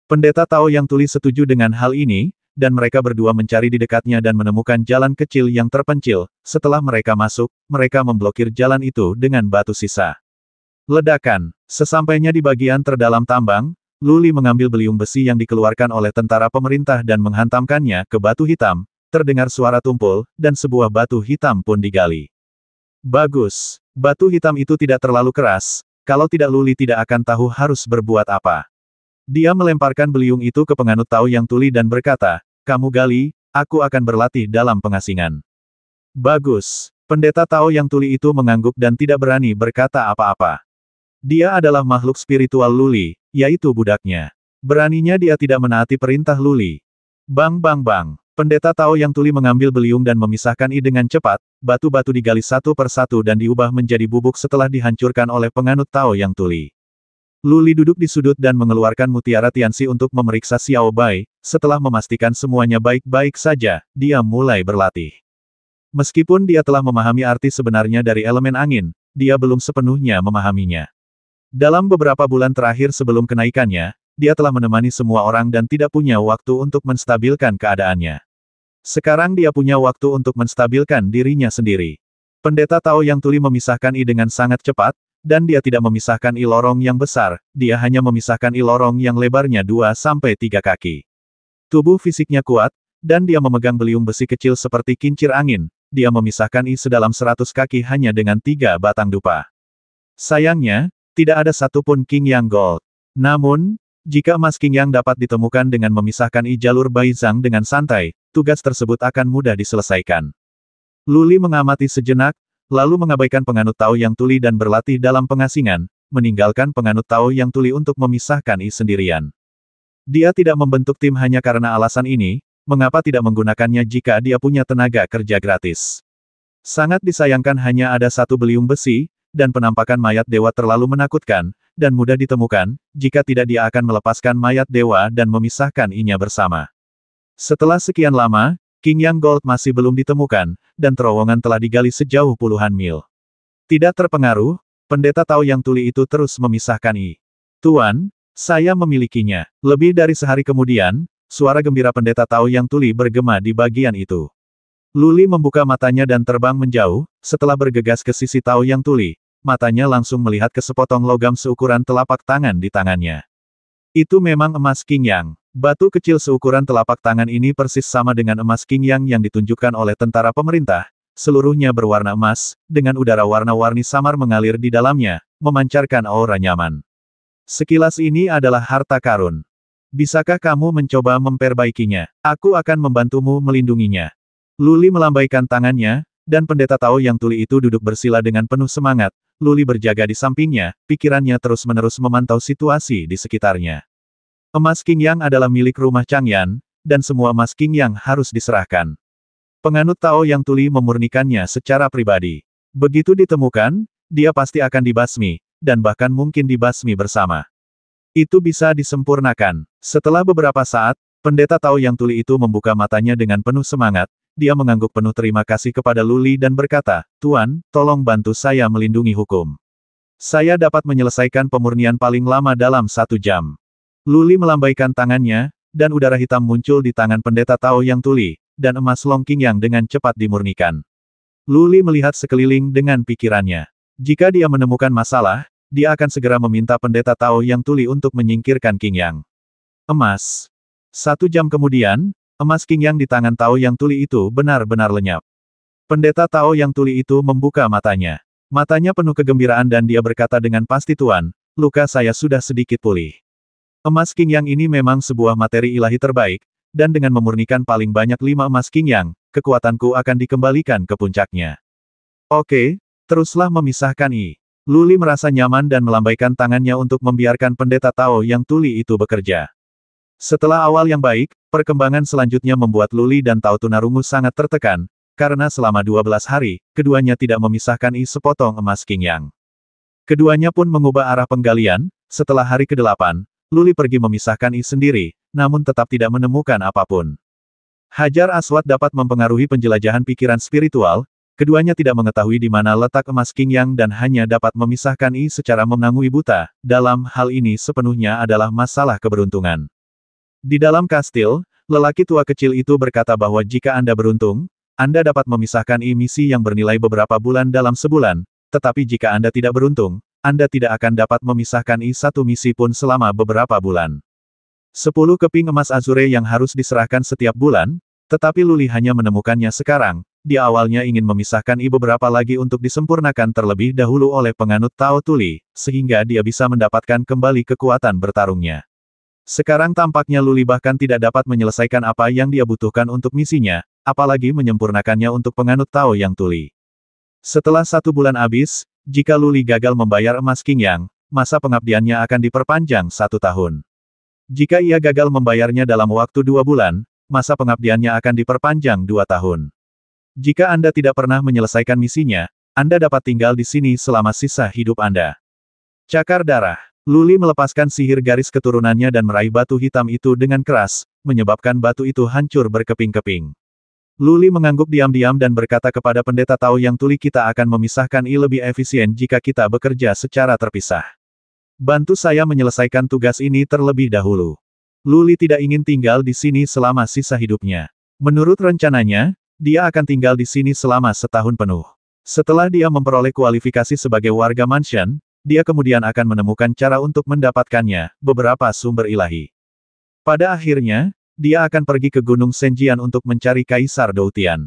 Pendeta Tao yang tuli setuju dengan hal ini, dan mereka berdua mencari di dekatnya dan menemukan jalan kecil yang terpencil. Setelah mereka masuk, mereka memblokir jalan itu dengan batu sisa. Ledakan. Sesampainya di bagian terdalam tambang, Luli mengambil beliung besi yang dikeluarkan oleh tentara pemerintah dan menghantamkannya ke batu hitam. Terdengar suara tumpul, dan sebuah batu hitam pun digali. Bagus. Batu hitam itu tidak terlalu keras, kalau tidak Luli tidak akan tahu harus berbuat apa. Dia melemparkan beliung itu ke penganut Tao yang tuli dan berkata, kamu gali, aku akan berlatih dalam pengasingan. Bagus. Pendeta Tao yang tuli itu mengangguk dan tidak berani berkata apa-apa. Dia adalah makhluk spiritual Luli, yaitu budaknya. Beraninya dia tidak menaati perintah Luli. Bang bang bang. Pendeta Tao yang tuli mengambil beliung dan memisahkan I dengan cepat, batu-batu digali satu per satu dan diubah menjadi bubuk setelah dihancurkan oleh penganut Tao yang tuli. Luli duduk di sudut dan mengeluarkan mutiara Tianxi untuk memeriksa Xiao Bai. Setelah memastikan semuanya baik-baik saja, dia mulai berlatih. Meskipun dia telah memahami arti sebenarnya dari elemen angin, dia belum sepenuhnya memahaminya. Dalam beberapa bulan terakhir sebelum kenaikannya, dia telah menemani semua orang dan tidak punya waktu untuk menstabilkan keadaannya. Sekarang dia punya waktu untuk menstabilkan dirinya sendiri. Pendeta Tao yang tuli memisahkan I dengan sangat cepat, dan dia tidak memisahkan I lorong yang besar, dia hanya memisahkan I lorong yang lebarnya 2-3 kaki. Tubuh fisiknya kuat, dan dia memegang beliung besi kecil seperti kincir angin, dia memisahkan I sedalam 100 kaki hanya dengan 3 batang dupa. Sayangnya, tidak ada satupun King Yang Gold. Namun, jika emas King Yang dapat ditemukan dengan memisahkan I jalur Baizhang dengan santai, tugas tersebut akan mudah diselesaikan. Luli mengamati sejenak, lalu mengabaikan penganut Tao yang tuli dan berlatih dalam pengasingan, meninggalkan penganut Tao yang tuli untuk memisahkan I sendirian. Dia tidak membentuk tim hanya karena alasan ini, mengapa tidak menggunakannya jika dia punya tenaga kerja gratis. Sangat disayangkan hanya ada satu beliung besi, dan penampakan mayat dewa terlalu menakutkan, dan mudah ditemukan, jika tidak dia akan melepaskan mayat dewa dan memisahkan I-nya bersama. Setelah sekian lama, King Yang Gold masih belum ditemukan, dan terowongan telah digali sejauh puluhan mil. Tidak terpengaruh, pendeta Tao yang tuli itu terus memisahkan I. Tuan, Saya memilikinya. Lebih dari sehari kemudian, suara gembira pendeta Tao Yang Tuli bergema di bagian itu. Luli membuka matanya dan terbang menjauh, setelah bergegas ke sisi Tao Yang Tuli, matanya langsung melihat ke sepotong logam seukuran telapak tangan di tangannya. Itu memang emas Qing Yang. Batu kecil seukuran telapak tangan ini persis sama dengan emas Qing Yang yang ditunjukkan oleh tentara pemerintah. Seluruhnya berwarna emas, dengan udara warna-warni samar mengalir di dalamnya, memancarkan aura nyaman. Sekilas ini adalah harta karun. Bisakah kamu mencoba memperbaikinya? Aku akan membantumu melindunginya. Luli melambaikan tangannya, dan pendeta Tao Yang Tuli itu duduk bersila dengan penuh semangat. Luli berjaga di sampingnya, pikirannya terus-menerus memantau situasi di sekitarnya. Emas Qing Yang adalah milik rumah Changyan, dan semua emas Qing Yang harus diserahkan. Penganut Tao Yang Tuli memurnikannya secara pribadi. Begitu ditemukan, dia pasti akan dibasmi, dan bahkan mungkin dibasmi bersama. Itu bisa disempurnakan. Setelah beberapa saat, pendeta Tao Yang Tuli itu membuka matanya dengan penuh semangat, dia mengangguk penuh terima kasih kepada Luli dan berkata, "Tuan, tolong bantu saya melindungi hukum. Saya dapat menyelesaikan pemurnian paling lama dalam 1 jam." Luli melambaikan tangannya, dan udara hitam muncul di tangan pendeta Tao Yang Tuli, dan emas Long Qing Yang dengan cepat dimurnikan. Luli melihat sekeliling dengan pikirannya. Jika dia menemukan masalah, dia akan segera meminta pendeta Tao Yang Tuli untuk menyingkirkan Qing Yang. Emas. 1 jam kemudian, emas Qing Yang di tangan Tao Yang Tuli itu benar-benar lenyap. Pendeta Tao Yang Tuli itu membuka matanya. Matanya penuh kegembiraan dan dia berkata dengan pasti, "Tuan, luka saya sudah sedikit pulih. Emas Qing Yang ini memang sebuah materi ilahi terbaik, dan dengan memurnikan paling banyak 5 emas Qing Yang, kekuatanku akan dikembalikan ke puncaknya." "Oke, teruslah memisahkan I." Luli merasa nyaman dan melambaikan tangannya untuk membiarkan pendeta Tao Yang Tuli itu bekerja. Setelah awal yang baik, perkembangan selanjutnya membuat Luli dan Tao Tunarungu sangat tertekan, karena selama 12 hari, keduanya tidak memisahkan I sepotong emas Qing Yang. Keduanya pun mengubah arah penggalian. Setelah hari ke-8, Luli pergi memisahkan I sendiri, namun tetap tidak menemukan apapun. Hajar Aswad dapat mempengaruhi penjelajahan pikiran spiritual. Keduanya tidak mengetahui di mana letak emas Qing Yang dan hanya dapat memisahkan I secara menangui buta. Dalam hal ini sepenuhnya adalah masalah keberuntungan. Di dalam kastil, lelaki tua kecil itu berkata bahwa jika Anda beruntung, Anda dapat memisahkan I misi yang bernilai beberapa bulan dalam sebulan, tetapi jika Anda tidak beruntung, Anda tidak akan dapat memisahkan I satu misi pun selama beberapa bulan. 10 keping emas azure yang harus diserahkan setiap bulan, tetapi Luli hanya menemukannya sekarang. Dia awalnya ingin memisahkan I beberapa lagi untuk disempurnakan terlebih dahulu oleh penganut Tao Tuli, sehingga dia bisa mendapatkan kembali kekuatan bertarungnya. Sekarang tampaknya Luli bahkan tidak dapat menyelesaikan apa yang dia butuhkan untuk misinya, apalagi menyempurnakannya untuk penganut Tao Yang Tuli. Setelah 1 bulan habis, jika Luli gagal membayar emas Qing Yang, masa pengabdiannya akan diperpanjang 1 tahun. Jika ia gagal membayarnya dalam waktu 2 bulan, masa pengabdiannya akan diperpanjang 2 tahun. Jika Anda tidak pernah menyelesaikan misinya, Anda dapat tinggal di sini selama sisa hidup Anda. Cakar darah. Luli melepaskan sihir garis keturunannya dan meraih batu hitam itu dengan keras, menyebabkan batu itu hancur berkeping-keping. Luli mengangguk diam-diam dan berkata kepada pendeta Tao Yang Tuli, "Kita akan memisahkan I lebih efisien jika kita bekerja secara terpisah. Bantu saya menyelesaikan tugas ini terlebih dahulu." Luli tidak ingin tinggal di sini selama sisa hidupnya. Menurut rencananya, dia akan tinggal di sini selama setahun penuh. Setelah dia memperoleh kualifikasi sebagai warga mansion, dia kemudian akan menemukan cara untuk mendapatkannya, beberapa sumber ilahi. Pada akhirnya, dia akan pergi ke Gunung Senjian untuk mencari Kaisar Doutian.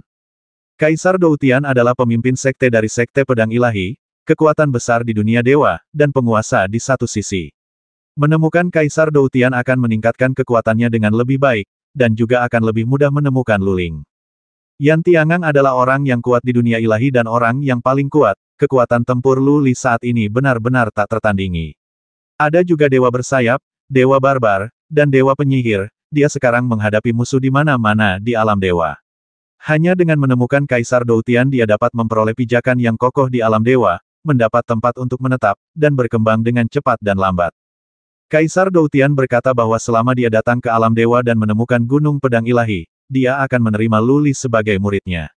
Kaisar Doutian adalah pemimpin sekte dari sekte pedang ilahi, kekuatan besar di dunia dewa, dan penguasa di satu sisi. Menemukan Kaisar Doutian akan meningkatkan kekuatannya dengan lebih baik, dan juga akan lebih mudah menemukan Luling. Yan Tiangang adalah orang yang kuat di dunia ilahi dan orang yang paling kuat. Kekuatan tempur Luli saat ini benar-benar tak tertandingi. Ada juga dewa bersayap, dewa barbar, dan dewa penyihir. Dia sekarang menghadapi musuh di mana-mana di alam dewa. Hanya dengan menemukan Kaisar Doutian dia dapat memperoleh pijakan yang kokoh di alam dewa, mendapat tempat untuk menetap, dan berkembang dengan cepat dan lambat. Kaisar Doutian berkata bahwa selama dia datang ke alam dewa dan menemukan gunung pedang ilahi, dia akan menerima Luli sebagai muridnya.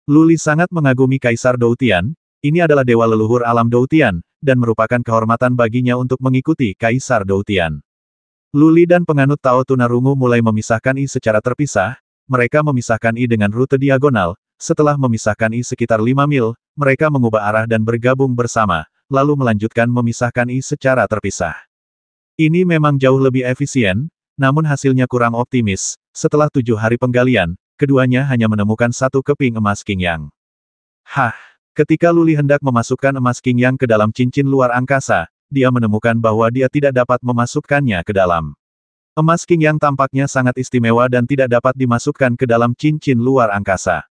Luli sangat mengagumi Kaisar Doutian. Ini adalah dewa leluhur alam Doutian, dan merupakan kehormatan baginya untuk mengikuti Kaisar Doutian. Luli dan penganut Tao Tunarungu mulai memisahkan I secara terpisah, mereka memisahkan I dengan rute diagonal, setelah memisahkan I sekitar 5 mil, mereka mengubah arah dan bergabung bersama, lalu melanjutkan memisahkan I secara terpisah. Ini memang jauh lebih efisien, namun hasilnya kurang optimis. Setelah 7 hari penggalian, keduanya hanya menemukan satu keping emas Qingyang. Hah! Ketika Luli hendak memasukkan emas Qingyang ke dalam cincin luar angkasa, dia menemukan bahwa dia tidak dapat memasukkannya ke dalam. Emas Qingyang tampaknya sangat istimewa dan tidak dapat dimasukkan ke dalam cincin luar angkasa.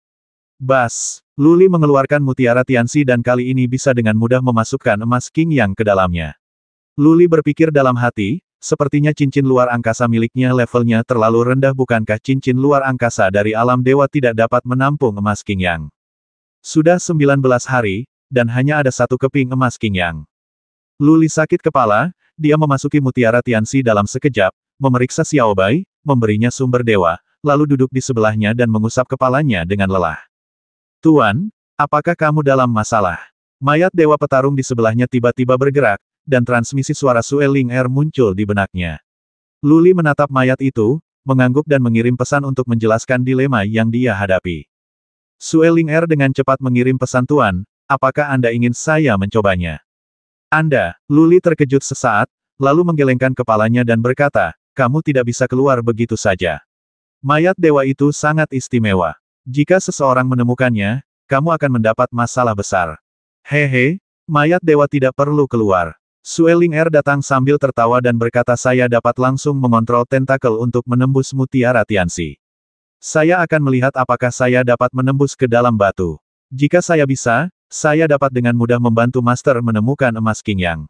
Bas! Luli mengeluarkan mutiara Tianxi dan kali ini bisa dengan mudah memasukkan emas Qingyang ke dalamnya. Luli berpikir dalam hati, sepertinya cincin luar angkasa miliknya levelnya terlalu rendah, bukankah cincin luar angkasa dari alam dewa tidak dapat menampung emas Qingyang? Sudah 19 hari, dan hanya ada satu keping emas Qingyang. Luli sakit kepala, dia memasuki mutiara Tianxi dalam sekejap, memeriksa Xiao Bai, memberinya sumber dewa, lalu duduk di sebelahnya dan mengusap kepalanya dengan lelah. Tuan, apakah kamu dalam masalah? Mayat dewa petarung di sebelahnya tiba-tiba bergerak, dan transmisi suara Sue Ling Er muncul di benaknya. Luli menatap mayat itu, mengangguk dan mengirim pesan untuk menjelaskan dilema yang dia hadapi. Sue Ling Er dengan cepat mengirim pesan, Tuan, apakah Anda ingin saya mencobanya? Anda, Luli terkejut sesaat, lalu menggelengkan kepalanya dan berkata, kamu tidak bisa keluar begitu saja. Mayat dewa itu sangat istimewa. Jika seseorang menemukannya, kamu akan mendapat masalah besar. Hehe, mayat dewa tidak perlu keluar. Sue Ling Er datang sambil tertawa dan berkata, saya dapat langsung mengontrol tentakel untuk menembus mutiara Tianxi. Saya akan melihat apakah saya dapat menembus ke dalam batu. Jika saya bisa, saya dapat dengan mudah membantu Master menemukan emas Qingyang.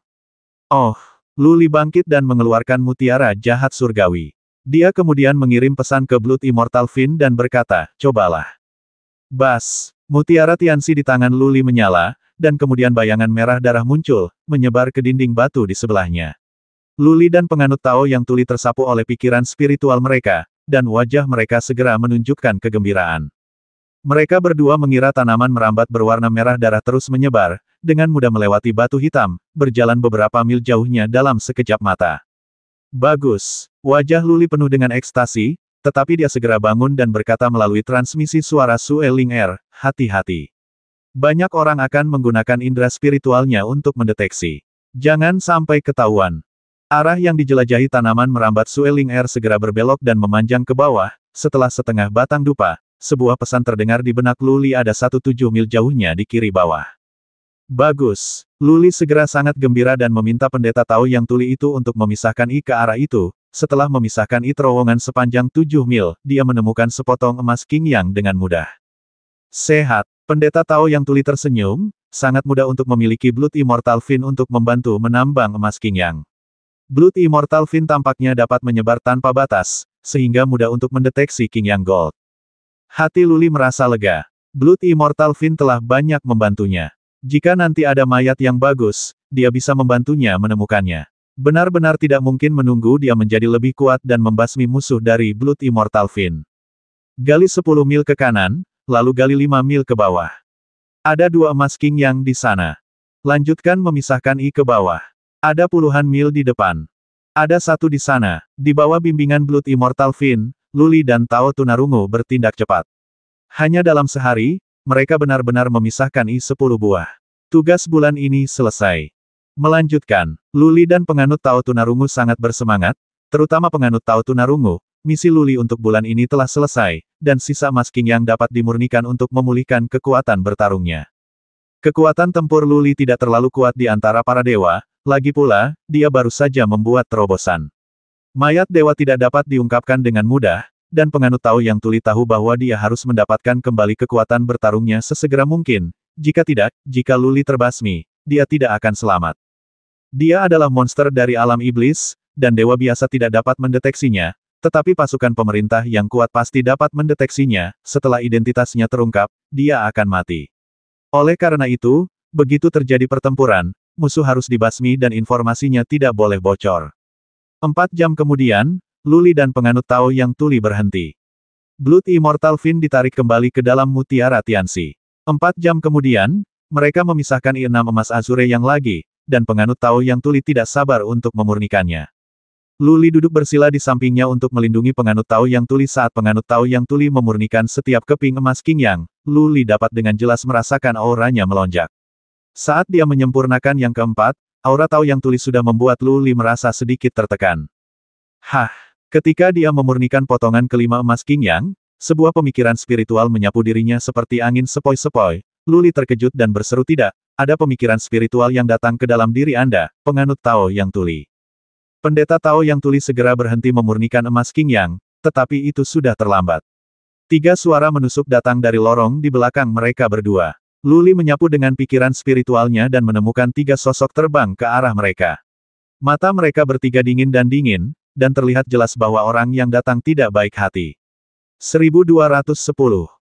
Oh, Luli bangkit dan mengeluarkan mutiara jahat surgawi. Dia kemudian mengirim pesan ke Blood Immortal Fin dan berkata, cobalah. Bas, mutiara Tianxi di tangan Luli menyala, dan kemudian bayangan merah darah muncul, menyebar ke dinding batu di sebelahnya. Luli dan penganut Tao yang tuli tersapu oleh pikiran spiritual mereka, dan wajah mereka segera menunjukkan kegembiraan. Mereka berdua mengira tanaman merambat berwarna merah darah terus menyebar, dengan mudah melewati batu hitam, berjalan beberapa mil jauhnya dalam sekejap mata. Bagus. Wajah Luli penuh dengan ekstasi, tetapi dia segera bangun dan berkata melalui transmisi suara Sue Ling Er, hati-hati. Banyak orang akan menggunakan indera spiritualnya untuk mendeteksi. Jangan sampai ketahuan. Arah yang dijelajahi tanaman merambat Sue Ling Er segera berbelok dan memanjang ke bawah, setelah setengah batang dupa. Sebuah pesan terdengar di benak Luli ada 17 mil jauhnya di kiri bawah. Bagus. Luli segera sangat gembira dan meminta pendeta Tao yang tuli itu untuk memisahkan I ke arah itu. Setelah memisahkan I terowongan sepanjang 7 mil, dia menemukan sepotong emas Qingyang dengan mudah. Sehat. Pendeta Tao yang tuli tersenyum, sangat mudah untuk memiliki Blood Immortal Fin untuk membantu menambang emas Qingyang. Blood Immortal Fin tampaknya dapat menyebar tanpa batas, sehingga mudah untuk mendeteksi Qingyang Gold. Hati Luli merasa lega. Blood Immortal Fin telah banyak membantunya. Jika nanti ada mayat yang bagus, dia bisa membantunya menemukannya. Benar-benar tidak mungkin menunggu dia menjadi lebih kuat dan membasmi musuh dari Blood Immortal Fin. Gali 10 mil ke kanan, lalu gali 5 mil ke bawah. Ada 2 emas Qingyang di sana. Lanjutkan memisahkan I ke bawah. Ada puluhan mil di depan. Ada satu di sana. Di bawah bimbingan Blood Immortal Fin, Luli dan Tao Tunarungu bertindak cepat. Hanya dalam sehari, mereka benar-benar memisahkan I 10 buah. Tugas bulan ini selesai. Melanjutkan, Luli dan penganut Tao Tunarungu sangat bersemangat, terutama penganut Tao Tunarungu. Misi Luli untuk bulan ini telah selesai, dan sisa emas Qingyang dapat dimurnikan untuk memulihkan kekuatan bertarungnya. Kekuatan tempur Luli tidak terlalu kuat di antara para dewa, lagi pula, dia baru saja membuat terobosan. Mayat dewa tidak dapat diungkapkan dengan mudah, dan penganut Tao yang tuli tahu bahwa dia harus mendapatkan kembali kekuatan bertarungnya sesegera mungkin. Jika tidak, jika Luli terbasmi, dia tidak akan selamat. Dia adalah monster dari alam iblis, dan dewa biasa tidak dapat mendeteksinya, tetapi pasukan pemerintah yang kuat pasti dapat mendeteksinya. Setelah identitasnya terungkap, dia akan mati. Oleh karena itu, begitu terjadi pertempuran, musuh harus dibasmi dan informasinya tidak boleh bocor. 4 jam kemudian, Luli dan penganut Tao yang tuli berhenti. Blood Immortal Fin ditarik kembali ke dalam mutiara Tianxi. 4 jam kemudian, mereka memisahkan I 6 emas azure yang lagi, dan penganut Tao yang tuli tidak sabar untuk memurnikannya. Luli duduk bersila di sampingnya untuk melindungi penganut Tao Yang Tuli saat penganut Tao Yang Tuli memurnikan setiap keping emas Qing Yang. Luli dapat dengan jelas merasakan auranya melonjak. Saat dia menyempurnakan yang keempat, aura Tao Yang Tuli sudah membuat Luli merasa sedikit tertekan. Hah! Ketika dia memurnikan potongan kelima emas Qing Yang, sebuah pemikiran spiritual menyapu dirinya seperti angin sepoi-sepoi. Luli terkejut dan berseru, tidak, ada pemikiran spiritual yang datang ke dalam diri Anda, penganut Tao Yang Tuli. Pendeta Tao Yang Tuli segera berhenti memurnikan emas Qing Yang, tetapi itu sudah terlambat. 3 suara menusuk datang dari lorong di belakang mereka berdua. Luli menyapu dengan pikiran spiritualnya dan menemukan 3 sosok terbang ke arah mereka. Mata mereka bertiga dingin, dan terlihat jelas bahwa orang yang datang tidak baik hati. 1210